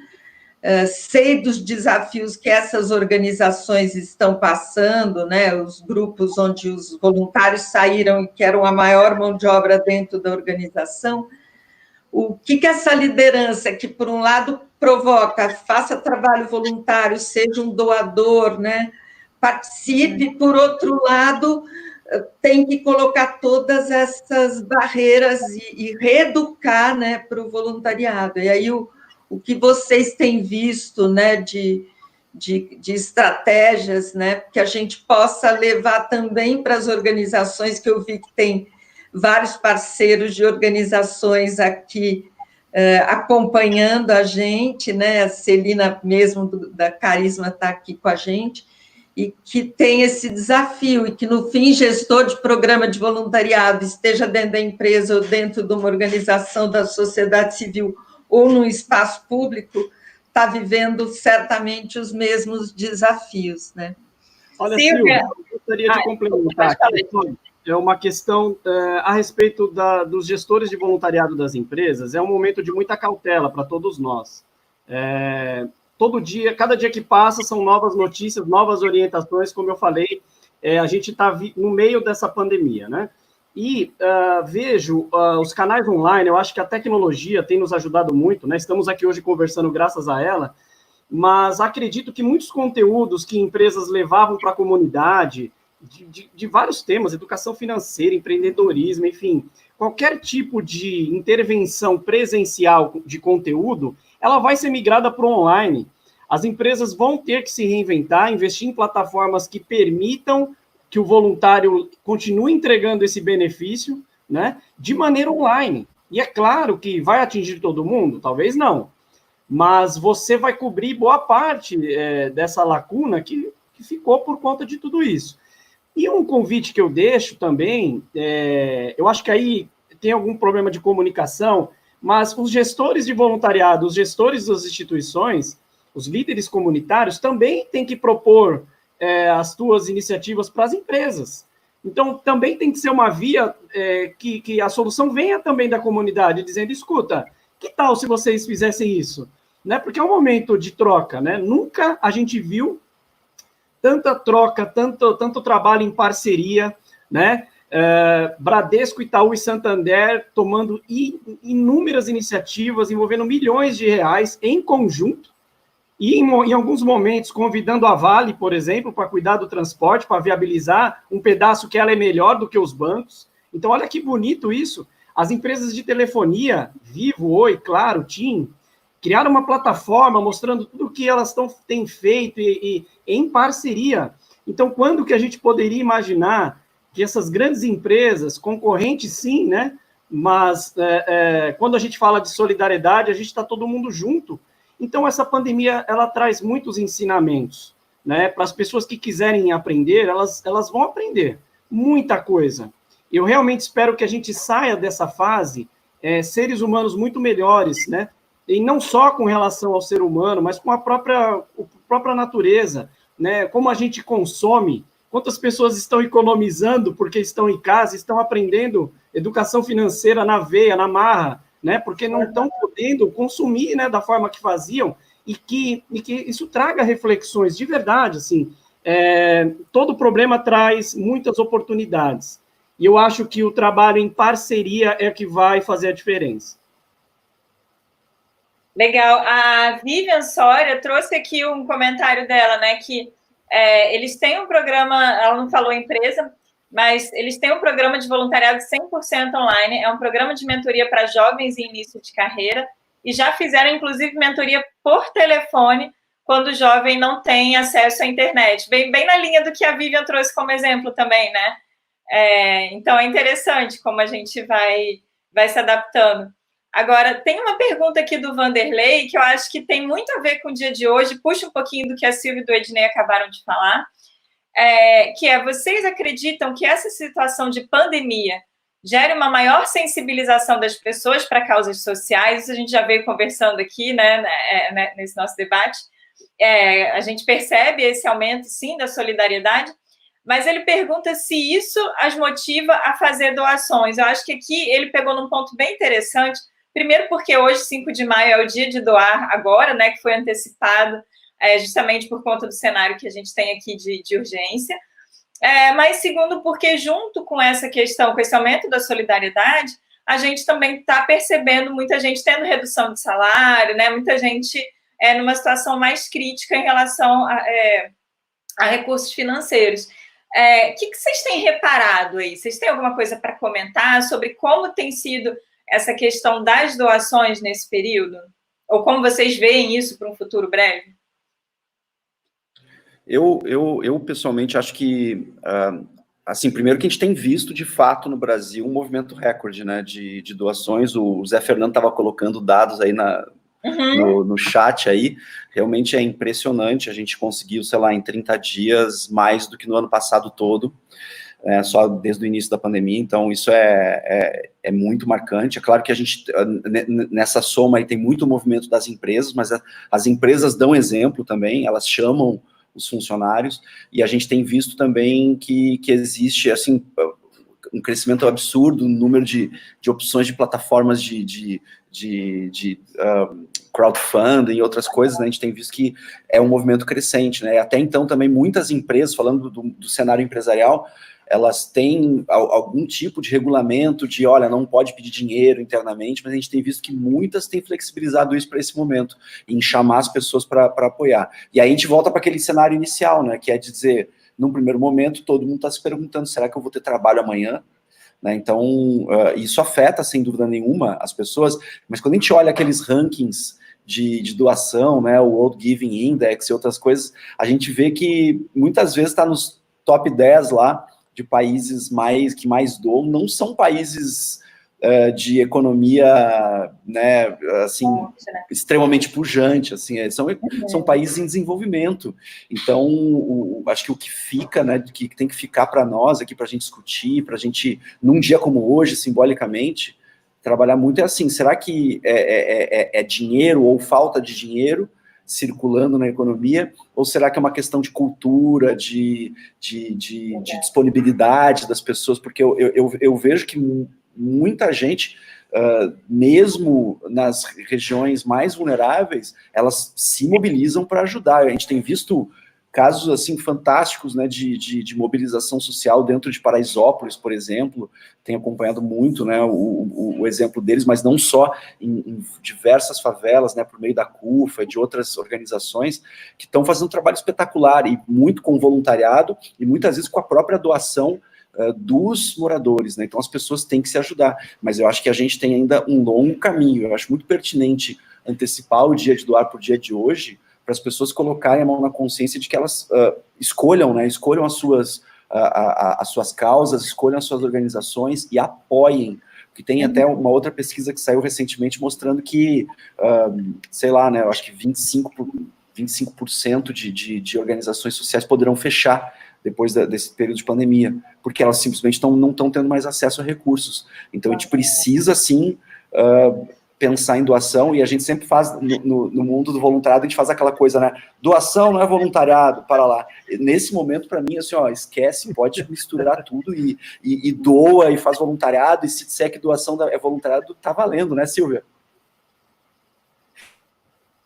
sei dos desafios que essas organizações estão passando, né, os grupos onde os voluntários saíram e que eram a maior mão de obra dentro da organização, o que essa liderança, que por um lado provoca, faça trabalho voluntário, seja um doador, né, participe, por outro lado, tem que colocar todas essas barreiras e reeducar, né, para o voluntariado. E aí o que vocês têm visto, né, de estratégias, né, que a gente possa levar também para as organizações, que eu vi que tem vários parceiros de organizações aqui acompanhando a gente, né, a Celina mesmo da Carisma está aqui com a gente, e que tem esse desafio, e que, no fim, gestor de programa de voluntariado, esteja dentro da empresa ou dentro de uma organização da sociedade civil ou num espaço público, está vivendo certamente os mesmos desafios, né? Olha, Silvia, eu gostaria de complementar aqui. É uma questão a respeito dos gestores de voluntariado das empresas, é um momento de muita cautela para todos nós. Todo dia, cada dia que passa, são novas notícias, novas orientações, como eu falei, a gente está no meio dessa pandemia, né? E vejo os canais online, eu acho que a tecnologia tem nos ajudado muito, né? Estamos aqui hoje conversando graças a ela, mas acredito que muitos conteúdos que empresas levavam para a comunidade, de vários temas, educação financeira, empreendedorismo, enfim, qualquer tipo de intervenção presencial de conteúdo, ela vai ser migrada para o online. As empresas vão ter que se reinventar, investir em plataformas que permitam que o voluntário continue entregando esse benefício, né, de maneira online. E é claro que vai atingir todo mundo? Talvez não. Mas você vai cobrir boa parte dessa lacuna que ficou por conta de tudo isso. E um convite que eu deixo também, eu acho que aí tem algum problema de comunicação, mas os gestores de voluntariado, os gestores das instituições, os líderes comunitários também têm que propor as suas iniciativas para as empresas. Então, também tem que ser uma via que a solução venha também da comunidade, dizendo, escuta, que tal se vocês fizessem isso? Né? Porque é um momento de troca, né? Nunca a gente viu tanta troca, tanto trabalho em parceria, né? Bradesco, Itaú e Santander tomando inúmeras iniciativas, envolvendo milhões de reais em conjunto, e em alguns momentos convidando a Vale, por exemplo, para cuidar do transporte, para viabilizar um pedaço que ela é melhor do que os bancos. Então, olha que bonito isso. As empresas de telefonia, Vivo, Oi, Claro, TIM, criaram uma plataforma mostrando tudo o que elas têm feito e em parceria. Então, quando que a gente poderia imaginar que essas grandes empresas, concorrentes sim, né? Mas quando a gente fala de solidariedade, a gente está todo mundo junto. Então, essa pandemia, ela traz muitos ensinamentos, né? Para as pessoas que quiserem aprender, elas vão aprender muita coisa. Eu realmente espero que a gente saia dessa fase seres humanos muito melhores, né? E não só com relação ao ser humano, mas com a própria natureza, né? Como a gente consome, quantas pessoas estão economizando porque estão em casa, estão aprendendo educação financeira na veia, na marra, né? Porque não estão podendo consumir, né, da forma que faziam, e que isso traga reflexões de verdade, assim. Todo problema traz muitas oportunidades, e eu acho que o trabalho em parceria é que vai fazer a diferença. Legal. A Vivian Soria trouxe aqui um comentário dela, né, que eles têm um programa, ela não falou empresa, mas eles têm um programa de voluntariado 100% online, é um programa de mentoria para jovens em início de carreira, e já fizeram, inclusive, mentoria por telefone, quando o jovem não tem acesso à internet. Bem na linha do que a Vivian trouxe como exemplo também, né? Então, é interessante como a gente vai se adaptando. Agora, tem uma pergunta aqui do Vanderlei, que eu acho que tem muito a ver com o dia de hoje, puxa um pouquinho do que a Silvia e do Ednei acabaram de falar, que vocês acreditam que essa situação de pandemia gere uma maior sensibilização das pessoas para causas sociais? Isso a gente já veio conversando aqui, né, nesse nosso debate. A gente percebe esse aumento, sim, da solidariedade, mas ele pergunta se isso as motiva a fazer doações. Eu acho que aqui ele pegou num ponto bem interessante. Primeiro porque hoje, 5 de maio, é o dia de doar agora, né, que foi antecipado justamente por conta do cenário que a gente tem aqui de urgência. Mas segundo porque junto com essa questão, com esse aumento da solidariedade, a gente também está percebendo muita gente tendo redução de salário, né, muita gente numa situação mais crítica em relação a recursos financeiros. O que vocês têm reparado aí? Vocês têm alguma coisa para comentar sobre como tem sido essa questão das doações nesse período? Ou como vocês veem isso para um futuro breve? Eu pessoalmente acho que, assim, primeiro que a gente tem visto, de fato, no Brasil, um movimento recorde, né, de doações. O Zé Fernando estava colocando dados aí no chat aí, realmente é impressionante. A gente conseguiu, sei lá, em 30 dias, mais do que no ano passado todo, só desde o início da pandemia. Então isso é muito marcante. É claro que a gente, nessa soma aí, tem muito movimento das empresas, mas as empresas dão exemplo também, elas chamam os funcionários, e a gente tem visto também que existe, assim, um crescimento absurdo no número de opções de plataformas de crowdfunding e outras coisas, né? A gente tem visto que é um movimento crescente, né? Até então também muitas empresas, falando do cenário empresarial, elas têm algum tipo de regulamento de, olha, não pode pedir dinheiro internamente, mas a gente tem visto que muitas têm flexibilizado isso para esse momento, em chamar as pessoas para apoiar. E aí a gente volta para aquele cenário inicial, né? Que é de dizer, num primeiro momento, todo mundo está se perguntando, será que eu vou ter trabalho amanhã? Né? Então, isso afeta, sem dúvida nenhuma, as pessoas, mas quando a gente olha aqueles rankings de doação, né, o World Giving Index e outras coisas, a gente vê que muitas vezes está nos top 10 lá de países que mais doam, não são países de economia, né, assim, extremamente pujante, assim, são países em desenvolvimento. Então, acho que o que fica, né, que tem que ficar para nós aqui, para a gente discutir, para a gente, num dia como hoje, simbolicamente, trabalhar muito assim, será que é dinheiro ou falta de dinheiro circulando na economia, ou será que é uma questão de cultura, de disponibilidade das pessoas? Porque eu vejo que muita gente, mesmo nas regiões mais vulneráveis, elas se mobilizam para ajudar. A gente tem visto casos assim fantásticos, né, de mobilização social dentro de Paraisópolis, por exemplo. Tenho acompanhado muito, né, o exemplo deles, mas não só em diversas favelas, né, por meio da CUFA e de outras organizações que estão fazendo um trabalho espetacular, e muito com voluntariado, e muitas vezes com a própria doação dos moradores, né? Então as pessoas têm que se ajudar, mas eu acho que a gente tem ainda um longo caminho. Eu acho muito pertinente antecipar o dia de doar para o dia de hoje, para as pessoas colocarem a mão na consciência de que elas escolham, né? Escolham as suas causas, escolham as suas organizações e apoiem. Que tem até uma outra pesquisa que saiu recentemente mostrando que, sei lá, né? Eu acho que 25% de organizações sociais poderão fechar depois desse período de pandemia, porque elas simplesmente não estão tendo mais acesso a recursos. Então, a gente precisa, sim, pensar em doação, e a gente sempre faz, no mundo do voluntariado, a gente faz aquela coisa, né? Doação não é voluntariado, para lá. Nesse momento, para mim, assim, ó, esquece, pode misturar tudo e doa e faz voluntariado, e se disser que doação é voluntariado, tá valendo, né, Silvia?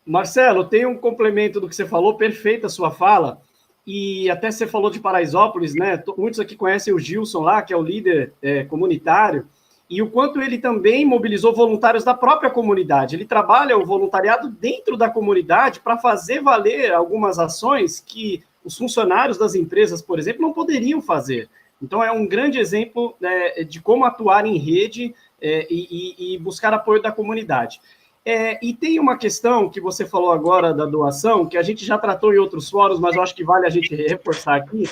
Marcelo, tem um complemento do que você falou, perfeita a sua fala, e até você falou de Paraisópolis, né? Muitos aqui conhecem o Gilson lá, que é o líder comunitário, e o quanto ele também mobilizou voluntários da própria comunidade. Ele trabalha o voluntariado dentro da comunidade para fazer valer algumas ações que os funcionários das empresas, por exemplo, não poderiam fazer. Então, é um grande exemplo de como atuar em rede e buscar apoio da comunidade. E tem uma questão que você falou agora da doação, que a gente já tratou em outros fóruns, mas eu acho que vale a gente reforçar aqui,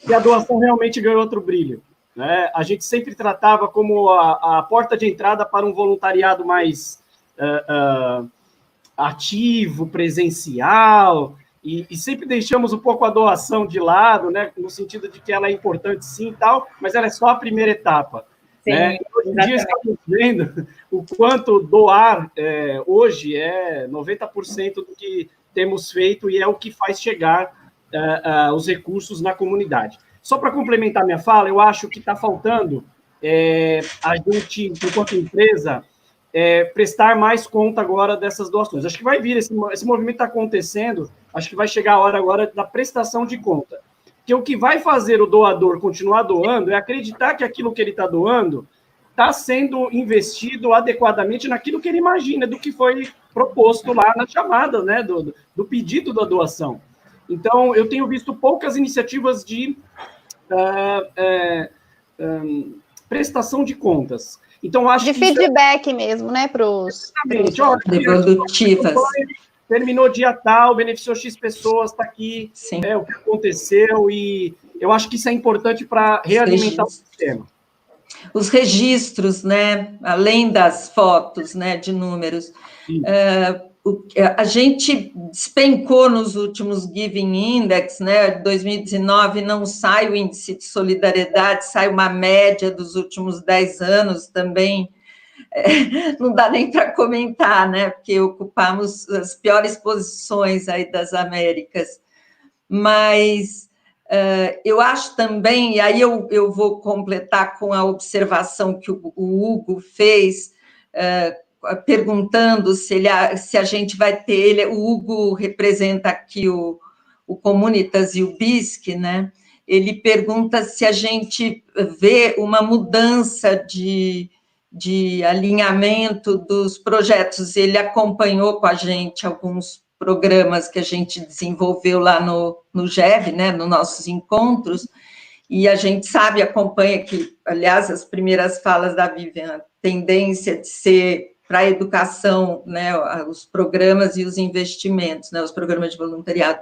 que a doação realmente ganhou outro brilho. Né? A gente sempre tratava como a porta de entrada para um voluntariado mais ativo, presencial, e sempre deixamos um pouco a doação de lado, né? No sentido de que ela é importante sim e tal, mas ela é só a primeira etapa. Sim, né? Hoje em dia estamos vendo o quanto doar hoje é 90% do que temos feito e é o que faz chegar os recursos na comunidade. Só para complementar minha fala, eu acho que está faltando a gente, enquanto empresa, prestar mais conta agora dessas doações. Acho que vai vir, esse movimento está acontecendo, acho que vai chegar a hora agora da prestação de conta. Porque o que vai fazer o doador continuar doando é acreditar que aquilo que ele está doando está sendo investido adequadamente naquilo que ele imagina, do que foi proposto lá na chamada, né, do pedido da doação. Então, eu tenho visto poucas iniciativas de prestação de contas. Então, acho de que feedback mesmo, né, para os... Devolutivas. Terminou dia tal, beneficiou X pessoas, está aqui o que aconteceu, e eu acho que isso é importante para realimentar o sistema. Os registros, né, além das fotos, né, de números, a gente despencou nos últimos Giving Index, né, 2019 não sai o índice de solidariedade, sai uma média dos últimos 10 anos também, não dá nem para comentar, né, porque ocupamos as piores posições aí das Américas, mas eu acho também, e aí eu vou completar com a observação que o Hugo fez, perguntando se a gente vai ter, o Hugo representa aqui o Comunitas e o BISC, né, ele pergunta se a gente vê uma mudança de alinhamento dos projetos. Ele acompanhou com a gente alguns programas que a gente desenvolveu lá no GEV, né, nos nossos encontros, e a gente sabe, acompanha que, aliás, as primeiras falas da Vivian, a tendência de ser para a educação, né, os programas e os investimentos, né, os programas de voluntariado.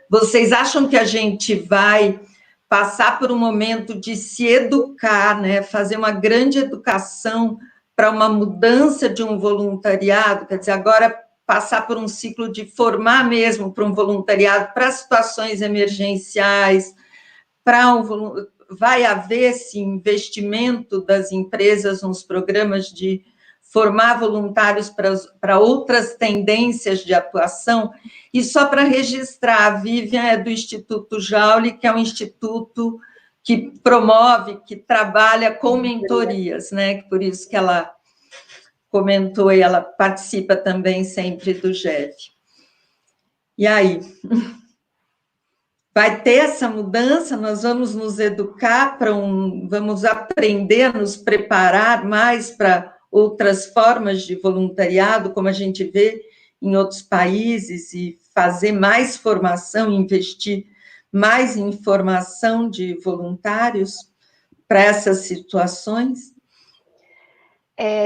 Vocês acham que a gente vai passar por um momento de se educar, né, fazer uma grande educação para uma mudança de um voluntariado, quer dizer, agora passar por um ciclo de formar mesmo para um voluntariado, para situações emergenciais, vai haver esse investimento das empresas nos programas de formar voluntários para outras tendências de atuação. E só para registrar, a Vivian é do Instituto Jauli, que é um instituto que promove, que trabalha com mentorias, né? Por isso que ela comentou e ela participa também sempre do GEV. E aí? Vai ter essa mudança? Nós vamos nos educar vamos aprender a nos preparar mais para outras formas de voluntariado, como a gente vê em outros países, e fazer mais formação, investir mais em formação de voluntários? para essas situações?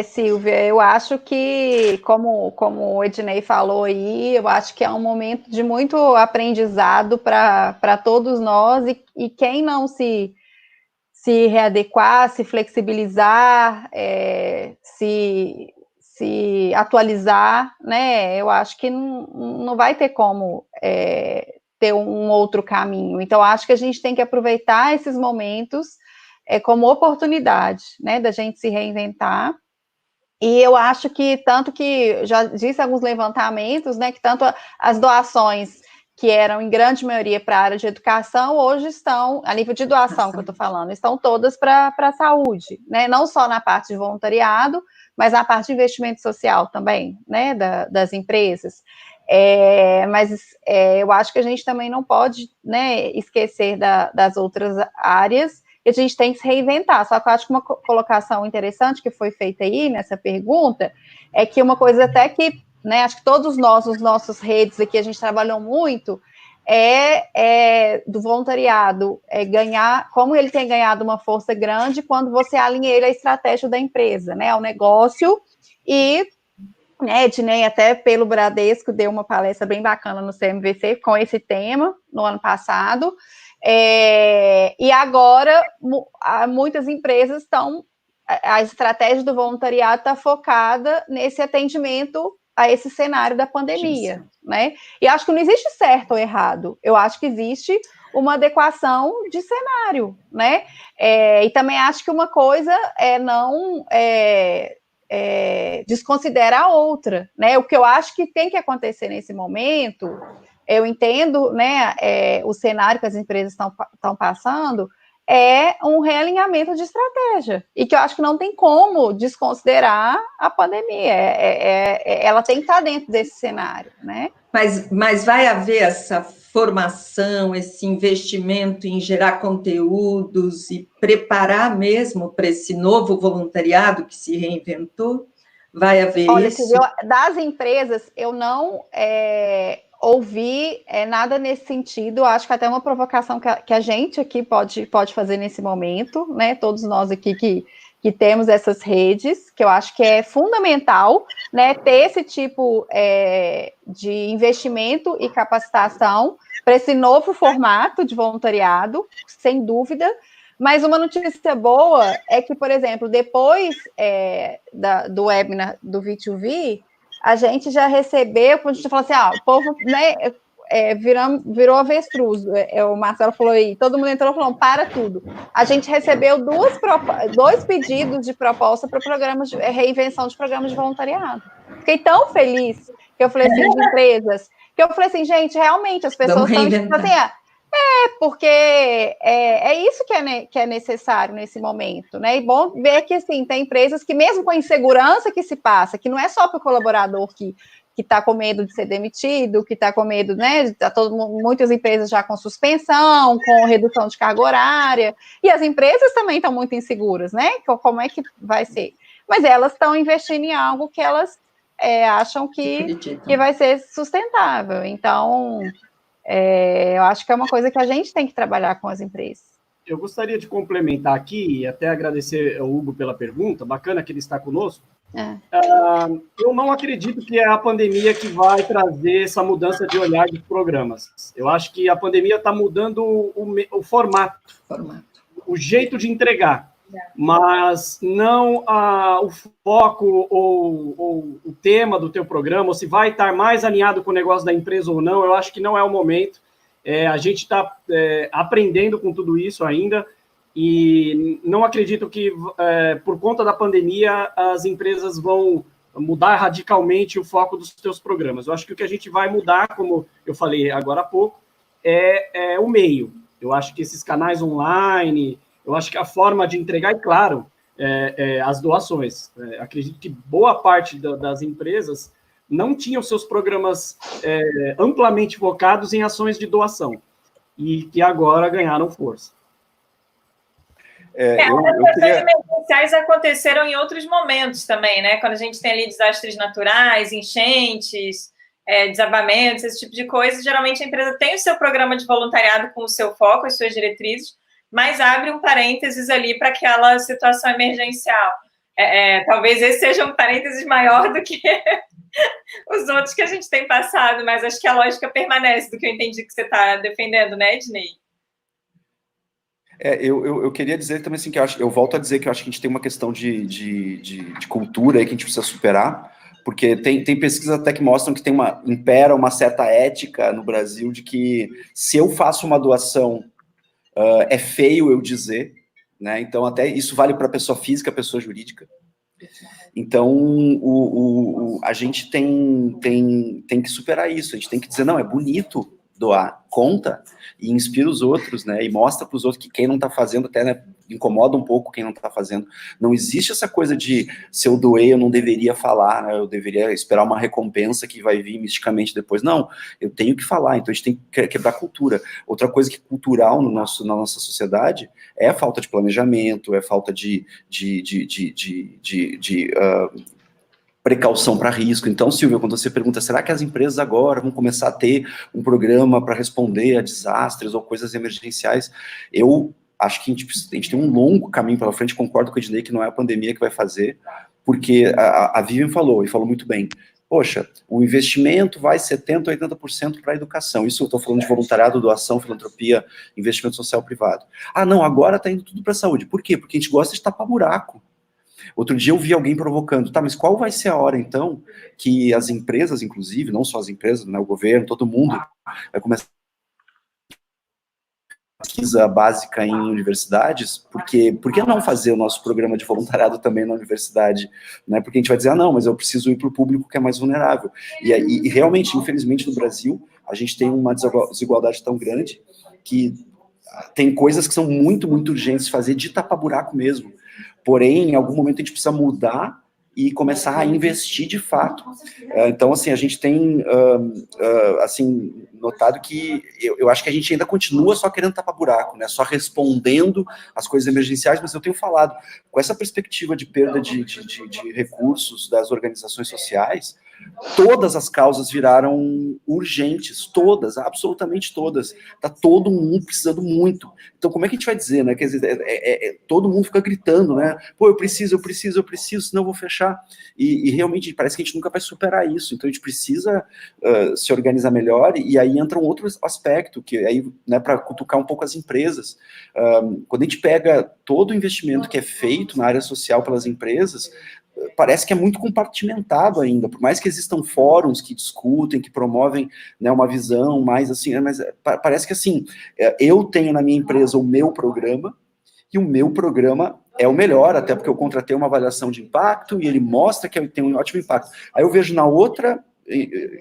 Silvia, eu acho que, como o Ednei falou aí, eu acho que é um momento de muito aprendizado para todos nós, e quem não se readequar, se flexibilizar, se atualizar, né, eu acho que não vai ter como ter um outro caminho. Então, acho que a gente tem que aproveitar esses momentos como oportunidade, né, da gente se reinventar. E eu acho que, tanto que, já disse alguns levantamentos, né, que tanto as doações que eram em grande maioria para a área de educação, hoje estão, a nível de doação que eu estou falando, estão todas para a saúde, né, não só na parte de voluntariado, mas na parte de investimento social também, né, das empresas. Eu acho que a gente também não pode, né, esquecer das outras áreas, e a gente tem que se reinventar. Só que eu acho que uma colocação interessante que foi feita aí nessa pergunta é que uma coisa até que, né, acho que todos nós, os nossos redes aqui, a gente trabalhou muito, do voluntariado, ganhar, como ele tem ganhado uma força grande quando você alinha ele à estratégia da empresa, né, ao negócio, e, né, Ednei, até pelo Bradesco, deu uma palestra bem bacana no CMVC com esse tema, no ano passado. E agora, muitas empresas estão, a estratégia do voluntariado está focada nesse atendimento a esse cenário da pandemia, né? E acho que não existe certo ou errado, eu acho que existe uma adequação de cenário, né? E também acho que uma coisa não desconsidera a outra, né? O que eu acho que tem que acontecer nesse momento, eu entendo, né, o cenário que as empresas estão passando, é um realinhamento de estratégia, e que eu acho que não tem como desconsiderar a pandemia, ela tem que estar dentro desse cenário, né? Mas vai haver essa formação, esse investimento em gerar conteúdos e preparar mesmo para esse novo voluntariado que se reinventou? Vai haver isso? Das empresas, eu não ouvi nada nesse sentido. Acho que até uma provocação que a gente aqui pode fazer nesse momento, né? Todos nós aqui que temos essas redes, que eu acho que é fundamental, né, ter esse tipo de investimento e capacitação para esse novo formato de voluntariado, sem dúvida. Mas uma notícia boa é que, por exemplo, depois do webinar do V2V, a gente já recebeu, quando a gente falou assim, o povo, né, virou avestruz, o Marcelo falou aí, todo mundo entrou falando, para tudo. A gente recebeu dois pedidos de proposta para programas de reinvenção de programas de voluntariado. Fiquei tão feliz que eu falei assim, de empresas, que eu falei assim, gente, realmente, as pessoas estão assim, porque é isso que é necessário nesse momento, né? E bom ver que, assim, tem empresas que, mesmo com a insegurança que se passa, que não é só para o colaborador que está com medo de ser demitido, que está com medo, né? Muitas empresas já com suspensão, com redução de carga horária, e as empresas também estão muito inseguras, né? Como é que vai ser? Mas elas estão investindo em algo que elas acham que vai ser sustentável. Então, eu acho que é uma coisa que a gente tem que trabalhar com as empresas. Eu gostaria de complementar aqui, e até agradecer ao Hugo pela pergunta, bacana que ele está conosco. Eu não acredito que é a pandemia que vai trazer essa mudança de olhar dos programas. Eu acho que a pandemia está mudando o formato, o jeito de entregar, mas não o foco ou o tema do teu programa, ou se vai estar mais alinhado com o negócio da empresa ou não, eu acho que não é o momento. A gente está aprendendo com tudo isso ainda, e não acredito que, por conta da pandemia, as empresas vão mudar radicalmente o foco dos seus programas. Eu acho que o que a gente vai mudar, como eu falei agora há pouco, é o meio. Eu acho que esses canais online, eu acho que a forma de entregar, e claro, as doações. Acredito que boa parte das empresas não tinham seus programas amplamente focados em ações de doação, e que agora ganharam força. As ações emergenciais aconteceram em outros momentos também, né? Quando a gente tem ali desastres naturais, enchentes, desabamentos, esse tipo de coisa, geralmente a empresa tem o seu programa de voluntariado com o seu foco, as suas diretrizes, mas abre um parênteses ali para aquela situação emergencial. Talvez esse seja um parênteses maior do que os outros que a gente tem passado, mas acho que a lógica permanece, do que eu entendi que você está defendendo, né, Ednei? Eu queria dizer também assim, que eu volto a dizer que eu acho que a gente tem uma questão de cultura aí que a gente precisa superar, porque tem pesquisas até que mostram que impera uma certa ética no Brasil de que se eu faço uma doação, é feio eu dizer, né? Então até isso vale para pessoa física, pessoa jurídica. Então a gente tem que superar isso, a gente tem que dizer, não, é bonito doar, conta, e inspira os outros, né, e mostra para os outros que quem não está fazendo, até, né, incomoda um pouco quem não está fazendo. Não existe essa coisa de, se eu doei, eu não deveria falar, né, eu deveria esperar uma recompensa que vai vir misticamente depois. Não, eu tenho que falar, então a gente tem que quebrar a cultura. Outra coisa que é cultural na nossa sociedade é a falta de planejamento, é a falta de precaução para risco. Então, Silvia, quando você pergunta, será que as empresas agora vão começar a ter um programa para responder a desastres ou coisas emergenciais? Eu acho que a gente tem um longo caminho pela frente, concordo com o Ednei que não é a pandemia que vai fazer, porque a Vivian falou, e falou muito bem, poxa, o investimento vai 70%, 80% para a educação. Isso eu estou falando de voluntariado, doação, filantropia, investimento social privado. Ah, não, agora está indo tudo para a saúde. Por quê? Porque a gente gosta de tapar buraco. Outro dia eu vi alguém provocando, tá, mas qual vai ser a hora, então, que as empresas, inclusive, não só as empresas, né, o governo, todo mundo, vai começar a pesquisa básica em universidades, porque por que não fazer o nosso programa de voluntariado também na universidade, né, porque a gente vai dizer, ah, não, mas eu preciso ir para o público que é mais vulnerável, e realmente, infelizmente, no Brasil, a gente tem uma desigualdade tão grande, que tem coisas que são muito, muito urgentes de fazer, de tapar buraco mesmo. Porém, em algum momento a gente precisa mudar e começar a investir de fato. Então, assim, a gente tem assim, notado que eu acho que a gente ainda continua só querendo tapar buraco, né? Só respondendo às coisas emergenciais, mas eu tenho falado, com essa perspectiva de perda de recursos das organizações sociais, todas as causas viraram urgentes, todas, absolutamente todas. Tá todo mundo precisando muito. Então, como é que a gente vai dizer, né? Quer dizer, todo mundo fica gritando, né? Pô, eu preciso, senão eu vou fechar. E realmente parece que a gente nunca vai superar isso. Então, a gente precisa se organizar melhor. E aí entra um outro aspecto, que aí, né, para cutucar um pouco as empresas. Quando a gente pega todo o investimento que é feito na área social pelas empresas, parece que é muito compartimentado ainda, por mais que existam fóruns que discutem, que promovem, né, uma visão mais assim, mas parece que assim, eu tenho na minha empresa o meu programa, e o meu programa é o melhor, até porque eu contratei uma avaliação de impacto, e ele mostra que eu tenho um ótimo impacto. Aí eu vejo na outra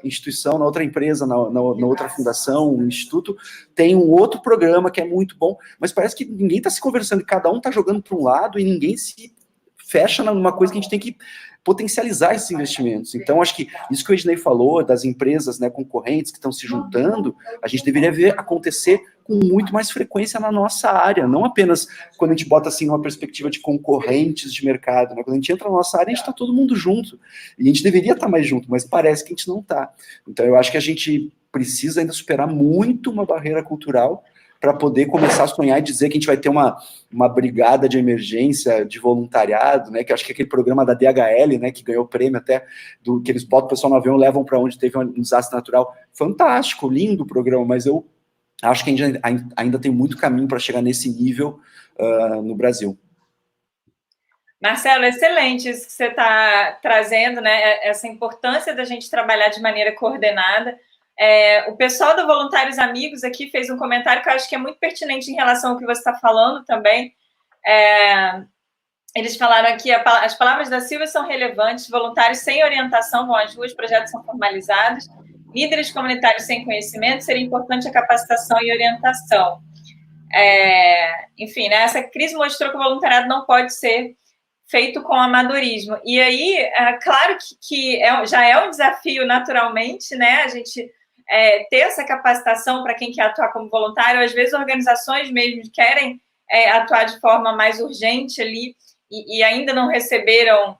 instituição, na outra empresa, na outra fundação, um instituto, tem um outro programa que é muito bom, mas parece que ninguém está se conversando, cada um está jogando para um lado, e ninguém se fecha numa coisa que a gente tem que potencializar esses investimentos. Então, acho que isso que o Ednei falou, das empresas, né, concorrentes que estão se juntando, a gente deveria ver acontecer com muito mais frequência na nossa área, não apenas quando a gente bota assim uma perspectiva de concorrentes de mercado, né? Quando a gente entra na nossa área, a gente está todo mundo junto, e a gente deveria estar mais junto, mas parece que a gente não está. Então, eu acho que a gente precisa ainda superar muito uma barreira cultural para poder começar a sonhar e dizer que a gente vai ter uma brigada de emergência, de voluntariado, né, que acho que é aquele programa da DHL, né, que ganhou o prêmio até, que eles botam o pessoal no avião e levam para onde teve um desastre natural. Fantástico, lindo o programa, mas eu acho que ainda tem muito caminho para chegar nesse nível no Brasil. Marcelo, excelente isso que você está trazendo, né, essa importância da gente trabalhar de maneira coordenada. O pessoal do Voluntários Amigos aqui fez um comentário que eu acho que é muito pertinente em relação ao que você está falando também. Eles falaram aqui, as palavras da Silvia são relevantes, voluntários sem orientação vão às ruas, projetos são formalizados, líderes comunitários sem conhecimento, seria importante a capacitação e orientação. Enfim, né, essa crise mostrou que o voluntariado não pode ser feito com amadorismo. E aí, claro que já é um desafio naturalmente, né, a gente ter essa capacitação para quem quer atuar como voluntário. Às vezes organizações mesmo querem atuar de forma mais urgente ali e ainda não receberam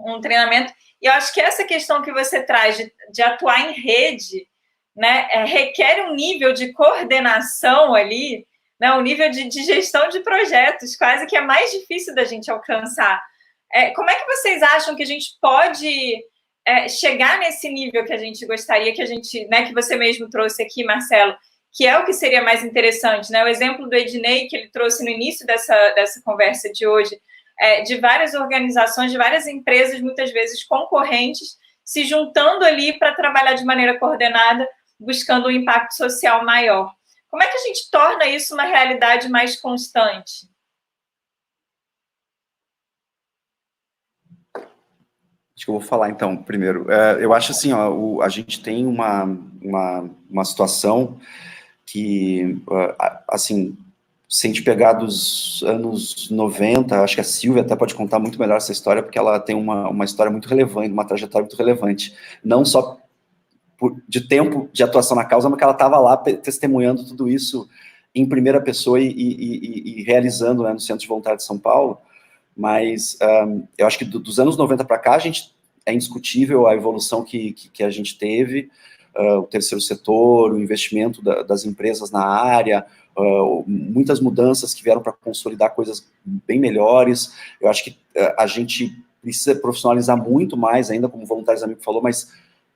um treinamento. E eu acho que essa questão que você traz de atuar em rede, né, requer um nível de coordenação ali, né? O nível de gestão de projetos quase que é mais difícil da gente alcançar. Como é que vocês acham que a gente pode chegar nesse nível que a gente gostaria, que a gente, né, que você mesmo trouxe aqui, Marcelo, que é o que seria mais interessante, né? O exemplo do Ednei, que ele trouxe no início dessa conversa de hoje, de várias organizações, de várias empresas, muitas vezes concorrentes, se juntando ali para trabalhar de maneira coordenada, buscando um impacto social maior. Como é que a gente torna isso uma realidade mais constante? Acho que eu vou falar, então, primeiro. Eu acho assim, ó, a gente tem uma situação que, assim, se a gente pegar dos anos 90, acho que a Silvia até pode contar muito melhor essa história, porque ela tem uma história muito relevante, uma trajetória muito relevante. Não só de tempo de atuação na causa, mas que ela estava lá testemunhando tudo isso em primeira pessoa e realizando, né, no Centro de Voluntários de São Paulo. Mas eu acho que dos anos 90 para cá, é indiscutível a evolução que a gente teve, o terceiro setor, o investimento das empresas na área, muitas mudanças que vieram para consolidar coisas bem melhores. Eu acho que a gente precisa profissionalizar muito mais ainda, como o Voluntários Amigo falou, mas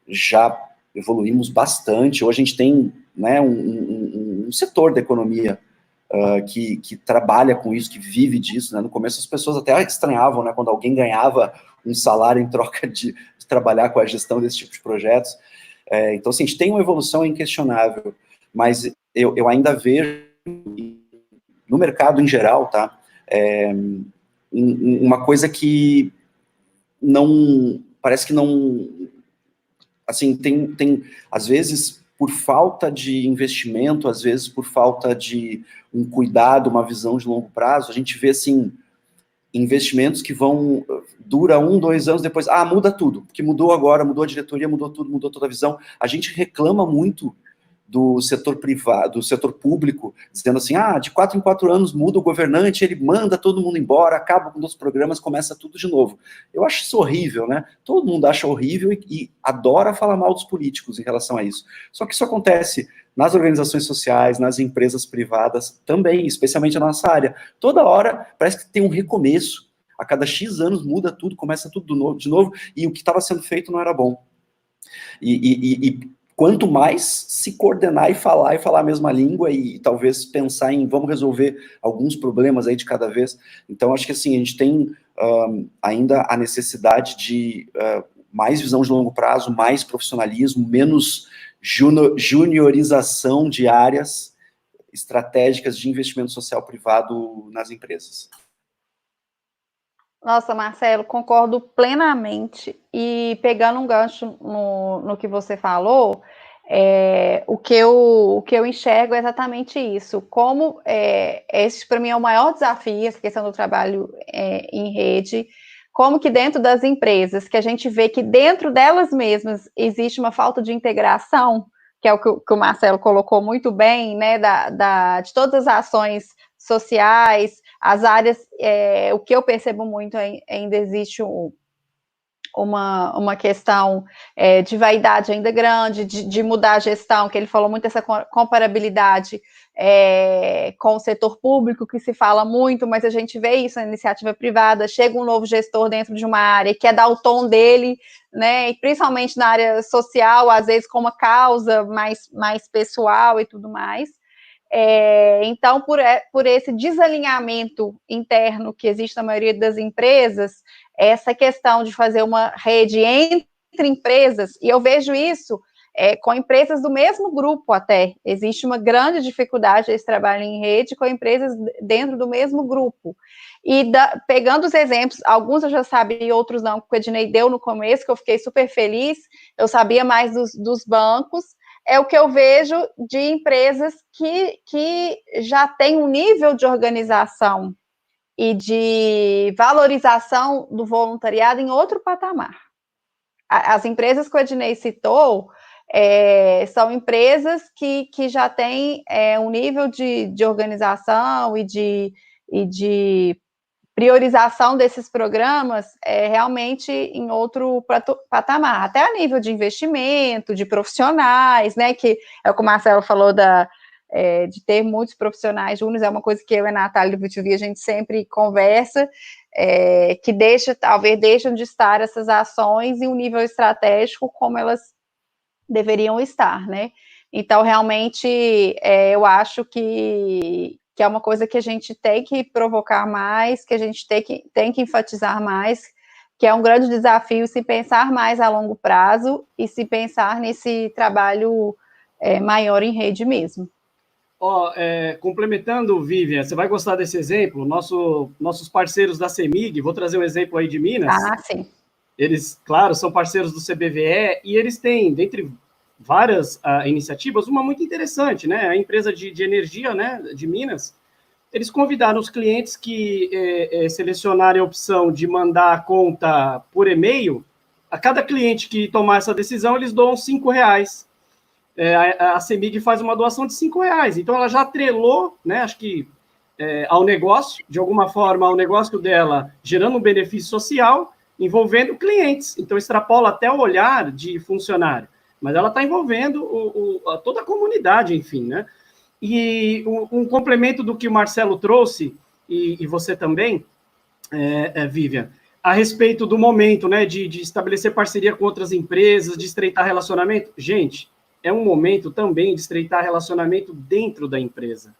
já evoluímos bastante. Hoje a gente tem, né, um setor da economia que trabalha com isso, que vive disso, né? No começo as pessoas até estranhavam, né, quando alguém ganhava um salário em troca de trabalhar com a gestão desse tipo de projetos. Então, assim, a gente tem uma evolução inquestionável, mas eu ainda vejo, no mercado em geral, tá, uma coisa que não, parece que não, assim, tem às vezes, por falta de investimento, às vezes por falta de um cuidado, uma visão de longo prazo, a gente vê, assim, investimentos que dura 1, 2 anos, depois, muda tudo, porque mudou agora, mudou a diretoria, mudou tudo, mudou toda a visão. A gente reclama muito do setor privado, do setor público, dizendo assim, de 4 em 4 anos muda o governante, ele manda todo mundo embora, acaba com os programas, começa tudo de novo. Eu acho isso horrível, né? Todo mundo acha horrível e adora falar mal dos políticos em relação a isso. Só que isso acontece nas organizações sociais, nas empresas privadas também, especialmente na nossa área. Toda hora parece que tem um recomeço. A cada X anos muda tudo, começa tudo de novo, e o que estava sendo feito não era bom. E quanto mais se coordenar e falar a mesma língua e talvez pensar em vamos resolver alguns problemas aí de cada vez. Então, acho que assim, a gente tem ainda a necessidade de mais visão de longo prazo, mais profissionalismo, menos juniorização de áreas estratégicas de investimento social privado nas empresas. Nossa, Marcelo, concordo plenamente. E pegando um gancho no que você falou, o que eu enxergo é exatamente isso. Como esse, para mim, é o maior desafio, essa questão do trabalho em rede, como que dentro das empresas, que a gente vê que dentro delas mesmas existe uma falta de integração, que é o que o Marcelo colocou muito bem, né, de todas as ações sociais, as áreas, o que eu percebo muito ainda existe uma questão de vaidade ainda grande, de mudar a gestão, que ele falou muito dessa comparabilidade com o setor público, que se fala muito, mas a gente vê isso na iniciativa privada, chega um novo gestor dentro de uma área e quer dar o tom dele, né, e principalmente na área social, às vezes com uma causa mais pessoal e tudo mais. Então, por esse desalinhamento interno que existe na maioria das empresas, essa questão de fazer uma rede entre empresas, e eu vejo isso com empresas do mesmo grupo até, existe uma grande dificuldade desse trabalho em rede com empresas dentro do mesmo grupo. E pegando os exemplos, alguns eu já sabia e outros não, que o Ednei deu no começo, que eu fiquei super feliz, eu sabia mais dos bancos, é o que eu vejo de empresas que já têm um nível de organização e de valorização do voluntariado em outro patamar. As empresas que o Ednei citou são empresas que já têm um nível de organização e de priorização desses programas realmente em outro patamar, até a nível de investimento, de profissionais, né, que é o que o Marcelo falou de ter muitos profissionais júniores, é uma coisa que eu e a Natália do B2B, a gente sempre conversa, que talvez deixam de estar essas ações em um nível estratégico como elas deveriam estar, né? Então, realmente, eu acho que é uma coisa que a gente tem que provocar mais, que a gente tem que enfatizar mais, que é um grande desafio se pensar mais a longo prazo e se pensar nesse trabalho maior em rede mesmo. Complementando, Vivian, você vai gostar desse exemplo, nossos parceiros da CEMIG, vou trazer um exemplo aí de Minas. Ah, sim. Eles, claro, são parceiros do CBVE e eles têm, dentre várias iniciativas, uma muito interessante, né? A empresa de energia, né, de Minas, eles convidaram os clientes que selecionarem a opção de mandar a conta por e-mail. A cada cliente que tomar essa decisão, eles doam R$5. A CEMIG faz uma doação de R$5. Então, ela já atrelou, né, acho que ao negócio, de alguma forma, ao negócio dela, gerando um benefício social, envolvendo clientes. Então, extrapola até o olhar de funcionário. Mas ela está envolvendo toda a comunidade, enfim, né? E um complemento do que o Marcelo trouxe, e você também, Vivian, a respeito do momento, né, de estabelecer parceria com outras empresas, de estreitar relacionamento. Gente, é um momento também de estreitar relacionamento dentro da empresa,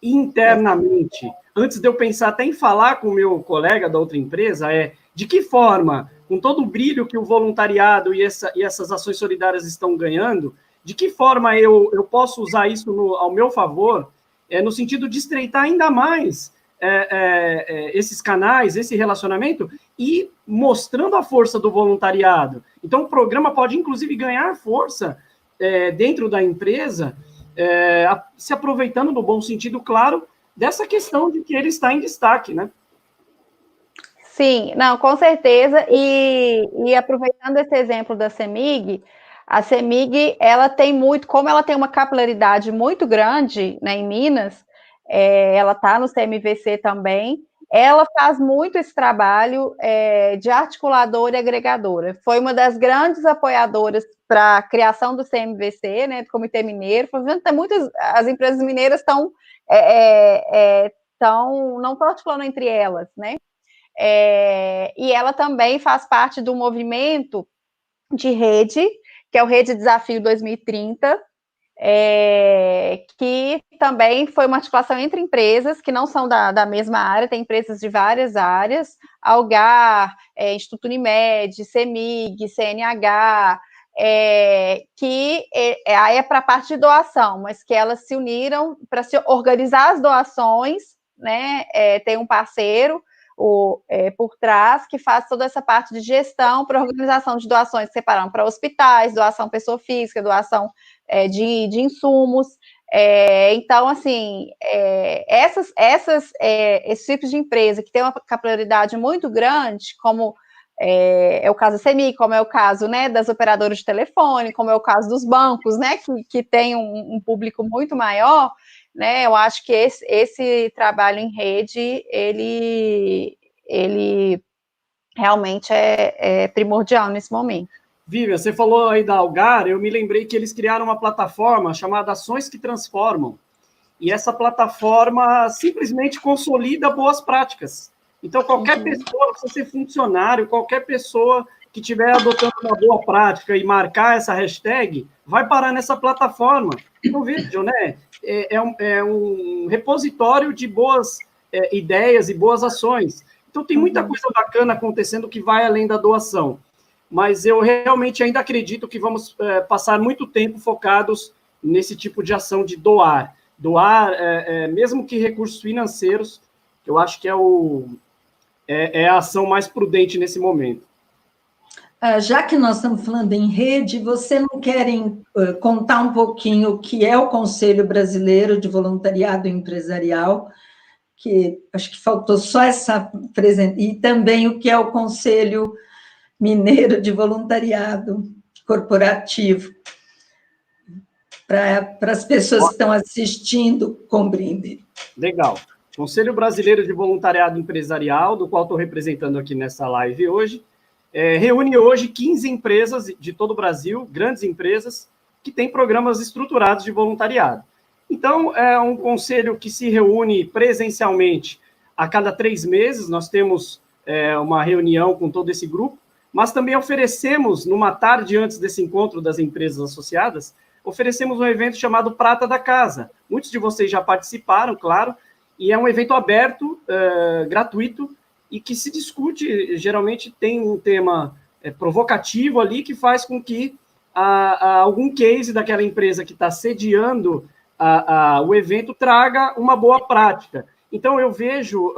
internamente. Antes de eu pensar até em falar com o meu colega da outra empresa, de que forma, com todo o brilho que o voluntariado e essas ações solidárias estão ganhando, de que forma eu posso usar isso ao meu favor, no sentido de estreitar ainda mais esses canais, esse relacionamento, e mostrando a força do voluntariado. Então, o programa pode, inclusive, ganhar força dentro da empresa, se aproveitando no bom sentido, claro, dessa questão de que ele está em destaque, né? Sim, não, com certeza, e aproveitando esse exemplo da CEMIG, a CEMIG, ela tem como ela tem uma capilaridade muito grande, né, em Minas, ela está no CMVC também, ela faz muito esse trabalho de articuladora e agregadora. Foi uma das grandes apoiadoras para a criação do CMVC, né, do Comitê Mineiro. As empresas mineiras estão não estão articulando entre elas, né? E ela também faz parte do movimento de rede, que é o Rede Desafio 2030, que também foi uma articulação entre empresas que não são da mesma área, tem empresas de várias áreas, Algar, Instituto Unimed, CEMIG, CNH, que aí é para a parte de doação, mas que elas se uniram para se organizar as doações, né? Tem um parceiro por trás, que faz toda essa parte de gestão para organização de doações, separando para hospitais, doação pessoa física, doação de insumos. Então, assim, esses tipos de empresa que tem uma capilaridade muito grande, como é o caso da CEMIG, como é o caso, né, das operadoras de telefone, como é o caso dos bancos, né, que tem um público muito maior, né, eu acho que esse trabalho em rede, ele realmente é primordial nesse momento. Vivian, você falou aí da Algar, eu me lembrei que eles criaram uma plataforma chamada Ações que Transformam, e essa plataforma simplesmente consolida boas práticas. Então, qualquer pessoa, precisa ser funcionário, qualquer pessoa que estiver adotando uma boa prática e marcar essa hashtag, vai parar nessa plataforma. Então, vejam, né? É um repositório de boas ideias e boas ações. Então, tem muita coisa bacana acontecendo que vai além da doação. Mas eu realmente ainda acredito que vamos passar muito tempo focados nesse tipo de ação de doar. Doar, mesmo que recursos financeiros, eu acho que é a ação mais prudente nesse momento. Já que nós estamos falando em rede, vocês não querem contar um pouquinho o que é o Conselho Brasileiro de Voluntariado Empresarial, que acho que faltou só essa presença, e também o que é o Conselho Mineiro de Voluntariado Corporativo, para as pessoas que estão assistindo compreender. Legal. Conselho Brasileiro de Voluntariado Empresarial, do qual estou representando aqui nessa live hoje, reúne hoje 15 empresas de todo o Brasil, grandes empresas, que têm programas estruturados de voluntariado. Então, é um conselho que se reúne presencialmente a cada 3 meses, nós temos uma reunião com todo esse grupo, mas também oferecemos, numa tarde antes desse encontro das empresas associadas, oferecemos um evento chamado Prata da Casa. Muitos de vocês já participaram, claro, e é um evento aberto, gratuito, e que se discute, geralmente tem um tema provocativo ali, que faz com que algum case daquela empresa que está sediando o evento traga uma boa prática. Então, eu vejo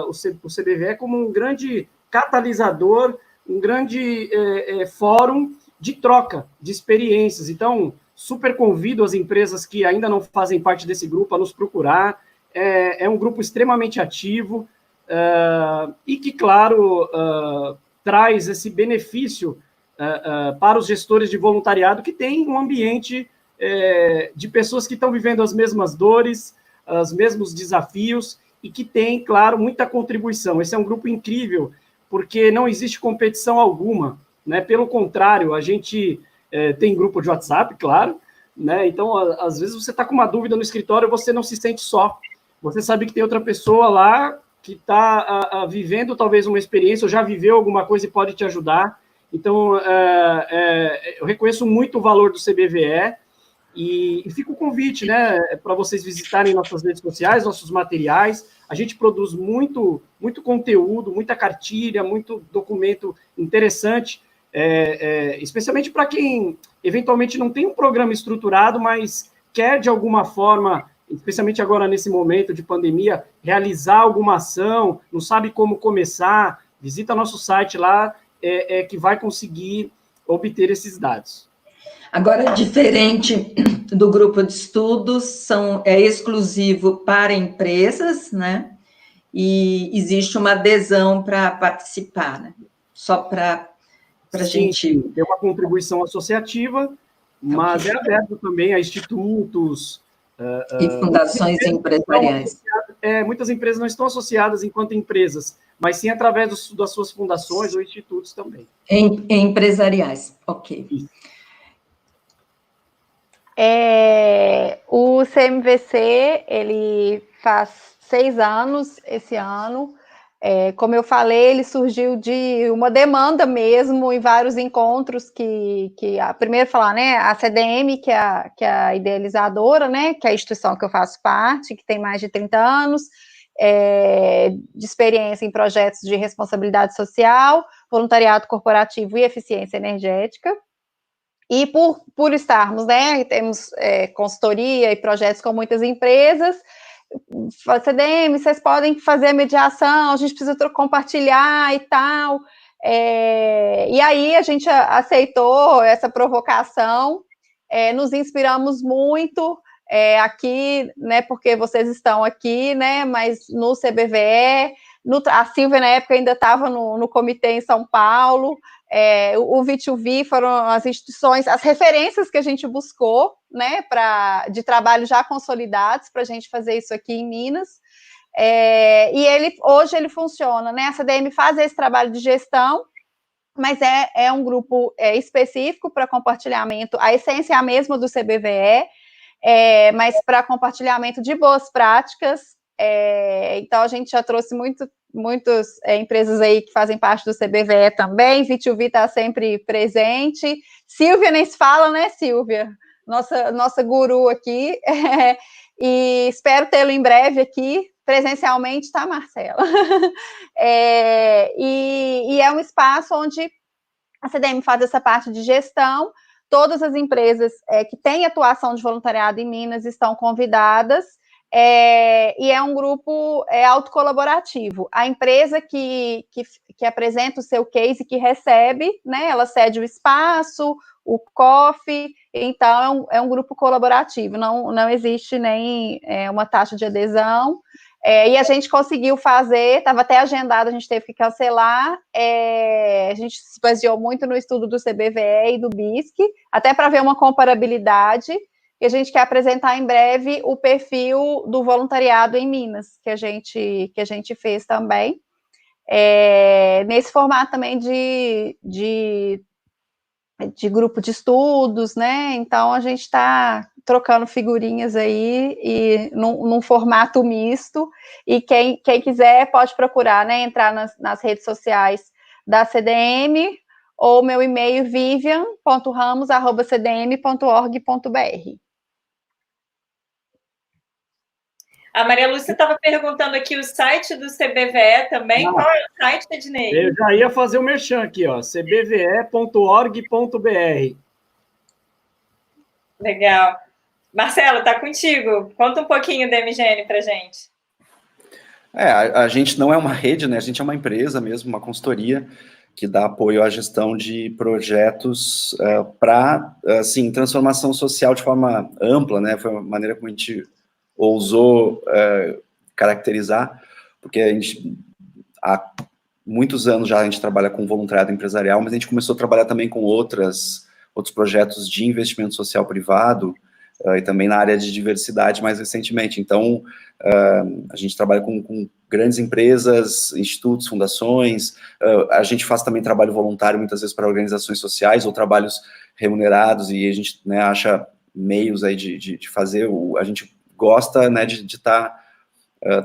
o CBVE como um grande catalisador, um grande fórum de troca de experiências. Então, super convido as empresas que ainda não fazem parte desse grupo a nos procurar. É um grupo extremamente ativo e que, claro, traz esse benefício para os gestores de voluntariado que tem um ambiente de pessoas que estão vivendo as mesmas dores, os mesmos desafios e que tem, claro, muita contribuição. Esse é um grupo incrível, porque não existe competição alguma, né? Pelo contrário, a gente tem grupo de WhatsApp, claro, né? Então, às vezes você está com uma dúvida no escritório, você não se sente só. Você sabe que tem outra pessoa lá que está vivendo talvez uma experiência, ou já viveu alguma coisa e pode te ajudar. Então, eu reconheço muito o valor do CBVE e fica o convite, né, para vocês visitarem nossas redes sociais, nossos materiais. A gente produz muito conteúdo, muita cartilha, muito documento interessante, especialmente para quem eventualmente não tem um programa estruturado, mas quer de alguma forma, especialmente agora nesse momento de pandemia, realizar alguma ação, não sabe como começar, visita nosso site lá, que vai conseguir obter esses dados. Agora, diferente do grupo de estudos, é exclusivo para empresas, né? E existe uma adesão para participar, né? Só para a gente... Tem uma contribuição associativa, mas é aberto também a institutos... e fundações empresariais. Muitas empresas não estão associadas enquanto empresas, mas sim através das suas fundações ou institutos também. Empresariais, ok. Isso. O CMVC, ele faz 6 anos esse ano. Como eu falei, ele surgiu de uma demanda mesmo em vários encontros primeiro falar, né, a CDM, que é a idealizadora, né, que é a instituição que eu faço parte, que tem mais de 30 anos, de experiência em projetos de responsabilidade social, voluntariado corporativo e eficiência energética. E por estarmos, né, temos consultoria e projetos com muitas empresas, CDM, vocês podem fazer a mediação, a gente precisa compartilhar e tal. E aí a gente aceitou essa provocação, nos inspiramos muito aqui, né, porque vocês estão aqui, né, mas no CBVE, a Silvia na época ainda estava no comitê em São Paulo, o V2V foram as instituições, as referências que a gente buscou, né, de trabalho já consolidados para a gente fazer isso aqui em Minas, e hoje ele funciona, né, a CDM faz esse trabalho de gestão, mas é um grupo específico para compartilhamento, a essência é a mesma do CBVE, mas para compartilhamento de boas práticas. Então a gente já trouxe muitas empresas aí que fazem parte do CBVE também, V2V está sempre presente, Silvia nem se fala, né, Silvia? Nossa guru aqui, e espero tê-lo em breve aqui, presencialmente, tá, Marcela? E é um espaço onde a CDM faz essa parte de gestão, todas as empresas que têm atuação de voluntariado em Minas estão convidadas, e é um grupo autocolaborativo. A empresa que apresenta o seu case, que recebe, né, ela cede o espaço, o coffee, então é um grupo colaborativo, não existe nem uma taxa de adesão, e a gente conseguiu fazer, estava até agendado, a gente teve que cancelar, a gente se baseou muito no estudo do CBVE e do BISC, até para ver uma comparabilidade, e a gente quer apresentar em breve o perfil do voluntariado em Minas, que a gente fez também, nesse formato também de grupo de estudos, né, então a gente está trocando figurinhas aí e num formato misto. E quem quiser pode procurar, né? Entrar nas redes sociais da CDM ou meu e-mail vivian.ramos@cdm.org.br. A Maria Lúcia estava perguntando aqui o site do CBVE também. Qual é o site, Ednei? Eu já ia fazer o merchan aqui, ó, cbve.org.br. Legal. Marcelo, tá contigo. Conta um pouquinho da MGN para gente. A gente não é uma rede, né? A gente é uma empresa mesmo, uma consultoria que dá apoio à gestão de projetos para, assim, transformação social de forma ampla, né? Foi uma maneira como a gente ousou caracterizar, porque a gente, há muitos anos já a gente trabalha com voluntariado empresarial, mas a gente começou a trabalhar também com outros projetos de investimento social privado, e também na área de diversidade mais recentemente. Então, a gente trabalha com grandes empresas, institutos, fundações, a gente faz também trabalho voluntário, muitas vezes para organizações sociais, ou trabalhos remunerados, e a gente, né, acha meios aí de fazer, a gente gosta, né, de estar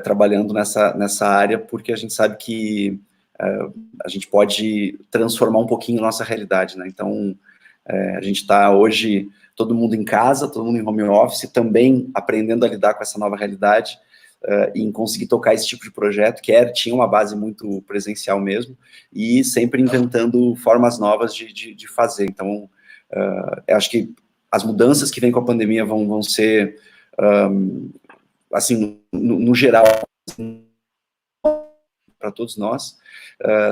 trabalhando nessa área, porque a gente sabe que a gente pode transformar um pouquinho a nossa realidade, né? Então, a gente está hoje, todo mundo em casa, todo mundo em home office, também aprendendo a lidar com essa nova realidade, e em conseguir tocar esse tipo de projeto, que tinha uma base muito presencial mesmo, e sempre inventando formas novas de fazer. Então, eu acho que as mudanças que vêm com a pandemia vão ser, assim, no geral, para todos nós,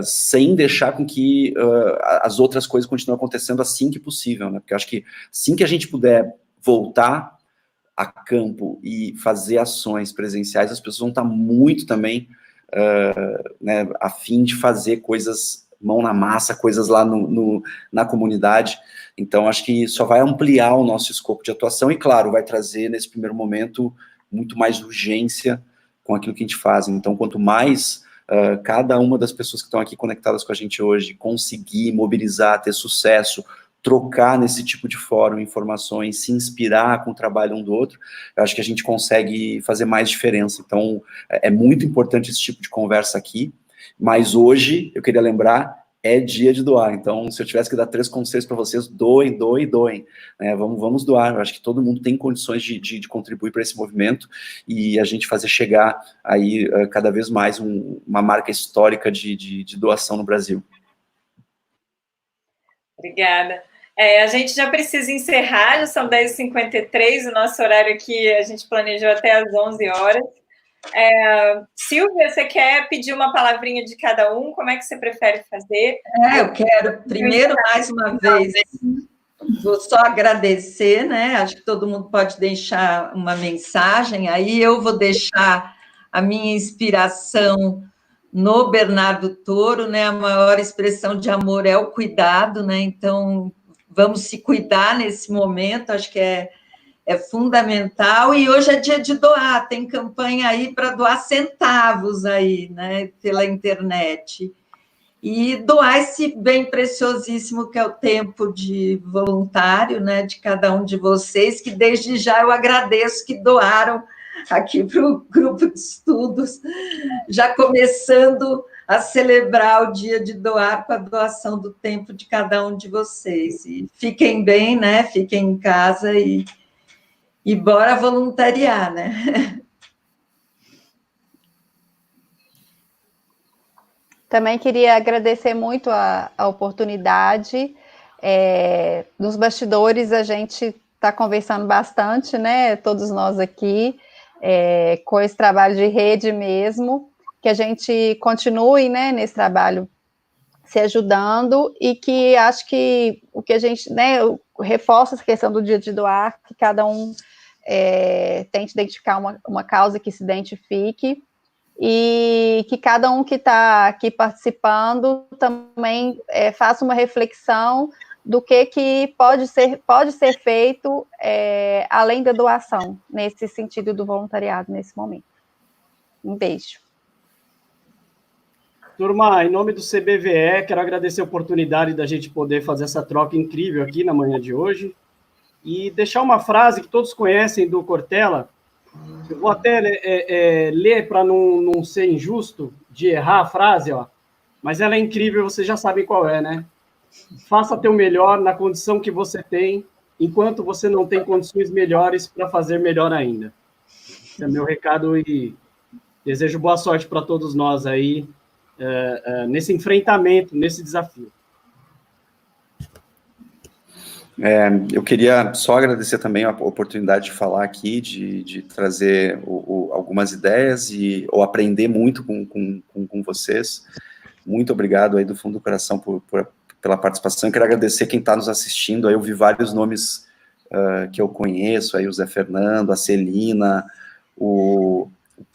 sem deixar com que as outras coisas continuem acontecendo assim que possível, né? Porque eu acho que assim que a gente puder voltar a campo e fazer ações presenciais, as pessoas vão estar muito também né, a fim de fazer coisas mão na massa, coisas lá na comunidade. Então, acho que só vai ampliar o nosso escopo de atuação e, claro, vai trazer, nesse primeiro momento, muito mais urgência com aquilo que a gente faz. Então, quanto mais cada uma das pessoas que estão aqui conectadas com a gente hoje conseguir mobilizar, ter sucesso, trocar nesse tipo de fórum informações, se inspirar com o trabalho um do outro, eu acho que a gente consegue fazer mais diferença. Então, é muito importante esse tipo de conversa aqui, mas hoje, eu queria lembrar, é dia de doar. Então, se eu tivesse que dar 3 conselhos para vocês, doem, doem, doem. Né? Vamos doar. Eu acho que todo mundo tem condições de contribuir para esse movimento e a gente fazer chegar aí cada vez mais uma marca histórica de doação no Brasil. Obrigada. A gente já precisa encerrar, já são 10h53, o nosso horário aqui a gente planejou até às 11 horas. Silvia, você quer pedir uma palavrinha de cada um? Como é que você prefere fazer? Eu quero, primeiro, mais uma vez, vou só agradecer, né? Acho que todo mundo pode deixar uma mensagem, aí eu vou deixar a minha inspiração no Bernardo Toro, né? A maior expressão de amor é o cuidado, né? Então, vamos se cuidar nesse momento, acho que é fundamental, e hoje é dia de doar, tem campanha aí para doar centavos aí, né, pela internet, e doar esse bem preciosíssimo que é o tempo de voluntário, né, de cada um de vocês, que desde já eu agradeço que doaram aqui para o grupo de estudos, já começando a celebrar o dia de doar com a doação do tempo de cada um de vocês, e fiquem bem, né, fiquem em casa e bora voluntariar, né? Também queria agradecer muito a oportunidade. Nos bastidores, a gente está conversando bastante, né? Todos nós aqui, com esse trabalho de rede mesmo, que a gente continue, né, nesse trabalho se ajudando, e que acho que o que a gente, né, reforça essa questão do dia de doar, que cada um tente identificar uma causa que se identifique, e que cada um que está aqui participando também faça uma reflexão do que pode ser feito além da doação, nesse sentido do voluntariado nesse momento. Um beijo. Turma, em nome do CBVE, quero agradecer a oportunidade da gente poder fazer essa troca incrível aqui na manhã de hoje. e deixar uma frase que todos conhecem do Cortella. Eu vou até ler para não ser injusto de errar a frase, ó, mas ela é incrível, vocês já sabem qual é, né? Faça teu melhor na condição que você tem, enquanto você não tem condições melhores para fazer melhor ainda. Esse é meu recado e desejo boa sorte para todos nós aí nesse enfrentamento, nesse desafio. Eu queria só agradecer também a oportunidade de falar aqui, de trazer algumas ideias ou aprender muito com vocês. Muito obrigado aí do fundo do coração pela participação. Eu quero agradecer quem está nos assistindo. Aí eu vi vários nomes que eu conheço, aí o Zé Fernando, a Celina, o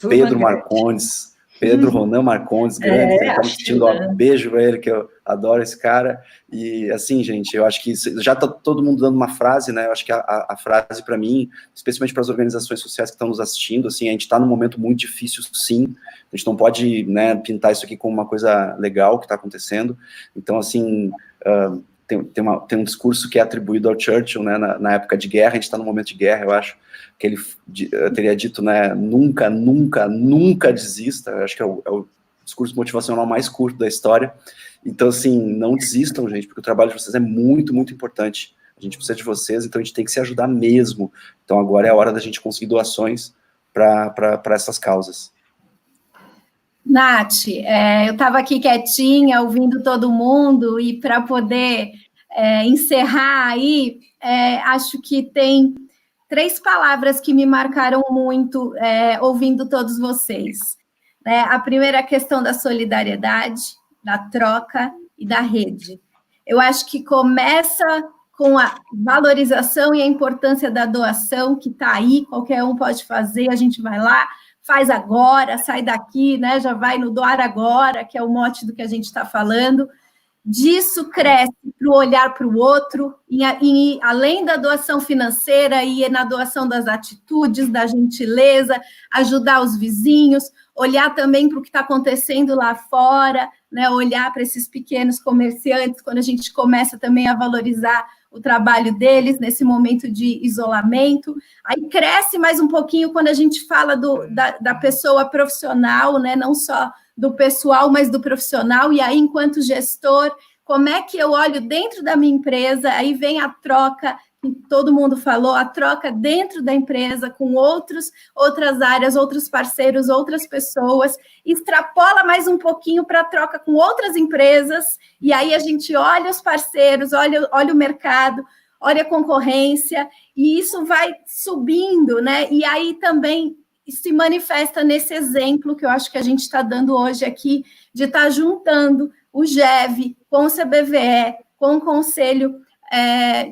Pedro Marcondes, Pedro Ronan Marcondes, grande, ele está me assistindo, ó, beijo para ele, que eu adoro esse cara, e assim, gente, eu acho que já está todo mundo dando uma frase, né, eu acho que a frase para mim, especialmente para as organizações sociais que estão nos assistindo, assim, a gente está num momento muito difícil, sim, a gente não pode, né, pintar isso aqui como uma coisa legal que está acontecendo, então, assim, tem um discurso que é atribuído ao Churchill, né, na época de guerra, a gente está num momento de guerra, eu acho, que ele teria dito, né, nunca, nunca, nunca desista, eu acho que é o discurso motivacional mais curto da história, então, assim, não desistam, gente, porque o trabalho de vocês é muito, muito importante, a gente precisa de vocês, então a gente tem que se ajudar mesmo, então agora é a hora da gente conseguir doações para essas causas. Nath, eu estava aqui quietinha, ouvindo todo mundo, e para poder encerrar aí, acho que tem 3 palavras que me marcaram muito ouvindo todos vocês. A primeira é a questão da solidariedade, da troca e da rede. Eu acho que começa com a valorização e a importância da doação, que está aí, qualquer um pode fazer, a gente vai lá, faz agora, sai daqui, né? Já vai no doar agora, que é o mote do que a gente está falando. Disso cresce para o olhar para o outro, e além da doação financeira, e na doação das atitudes, da gentileza, ajudar os vizinhos, olhar também para o que está acontecendo lá fora, né? Olhar para esses pequenos comerciantes, quando a gente começa também a valorizar o trabalho deles nesse momento de isolamento. Aí cresce mais um pouquinho quando a gente fala da pessoa profissional, né? Não só do pessoal, mas do profissional, e aí, enquanto gestor, como é que eu olho dentro da minha empresa, aí vem a troca, que todo mundo falou, a troca dentro da empresa, com outras áreas, outros parceiros, outras pessoas, extrapola mais um pouquinho para a troca com outras empresas, e aí a gente olha os parceiros, olha o mercado, olha a concorrência, e isso vai subindo, né? E aí também se manifesta nesse exemplo que eu acho que a gente está dando hoje aqui, de estar juntando o GEV com o CBVE, com o Conselho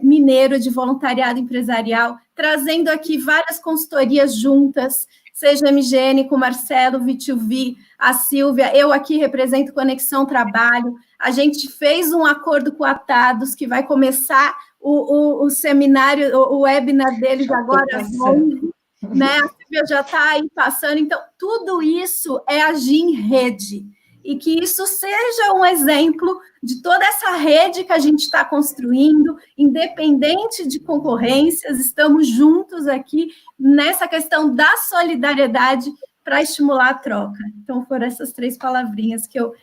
Mineiro de Voluntariado Empresarial, trazendo aqui várias consultorias juntas, seja MGN com o Marcelo, V2V, a Silvia, eu aqui represento Conexão Trabalho, a gente fez um acordo com a Atados, que vai começar o seminário, o webinar deles agora às 11h, né? A Silvia já está aí passando, então tudo isso é agir em rede, e que isso seja um exemplo de toda essa rede que a gente está construindo, independente de concorrências, estamos juntos aqui nessa questão da solidariedade para estimular a troca. Então foram essas 3 palavrinhas que eu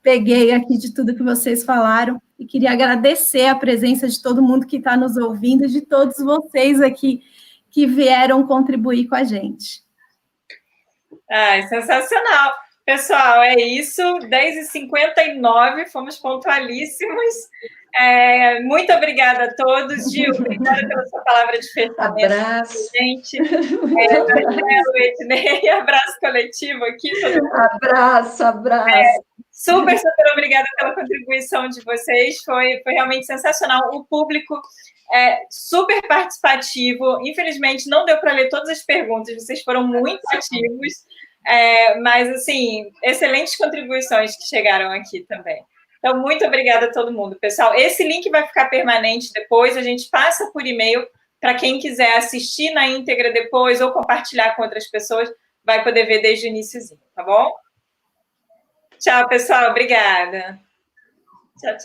peguei aqui de tudo que vocês falaram, e queria agradecer a presença de todo mundo que está nos ouvindo, de todos vocês aqui que vieram contribuir com a gente. Sensacional. Pessoal, é isso, 10h59, fomos pontualíssimos. Muito obrigada a todos. Gil, obrigada pela sua palavra de fechamento. Abraço. Gente. Marcelo, Ednei, abraço coletivo aqui. Abraço. Super obrigada pela contribuição de vocês, foi realmente sensacional. O público é super participativo, infelizmente não deu para ler todas as perguntas, vocês foram muito ativos, mas, assim, excelentes contribuições que chegaram aqui também. Então, muito obrigada a todo mundo. Pessoal, esse link vai ficar permanente depois, a gente passa por e-mail para quem quiser assistir na íntegra depois ou compartilhar com outras pessoas, vai poder ver desde o iniciozinho, tá bom? Tchau, pessoal. Obrigada. Tchau.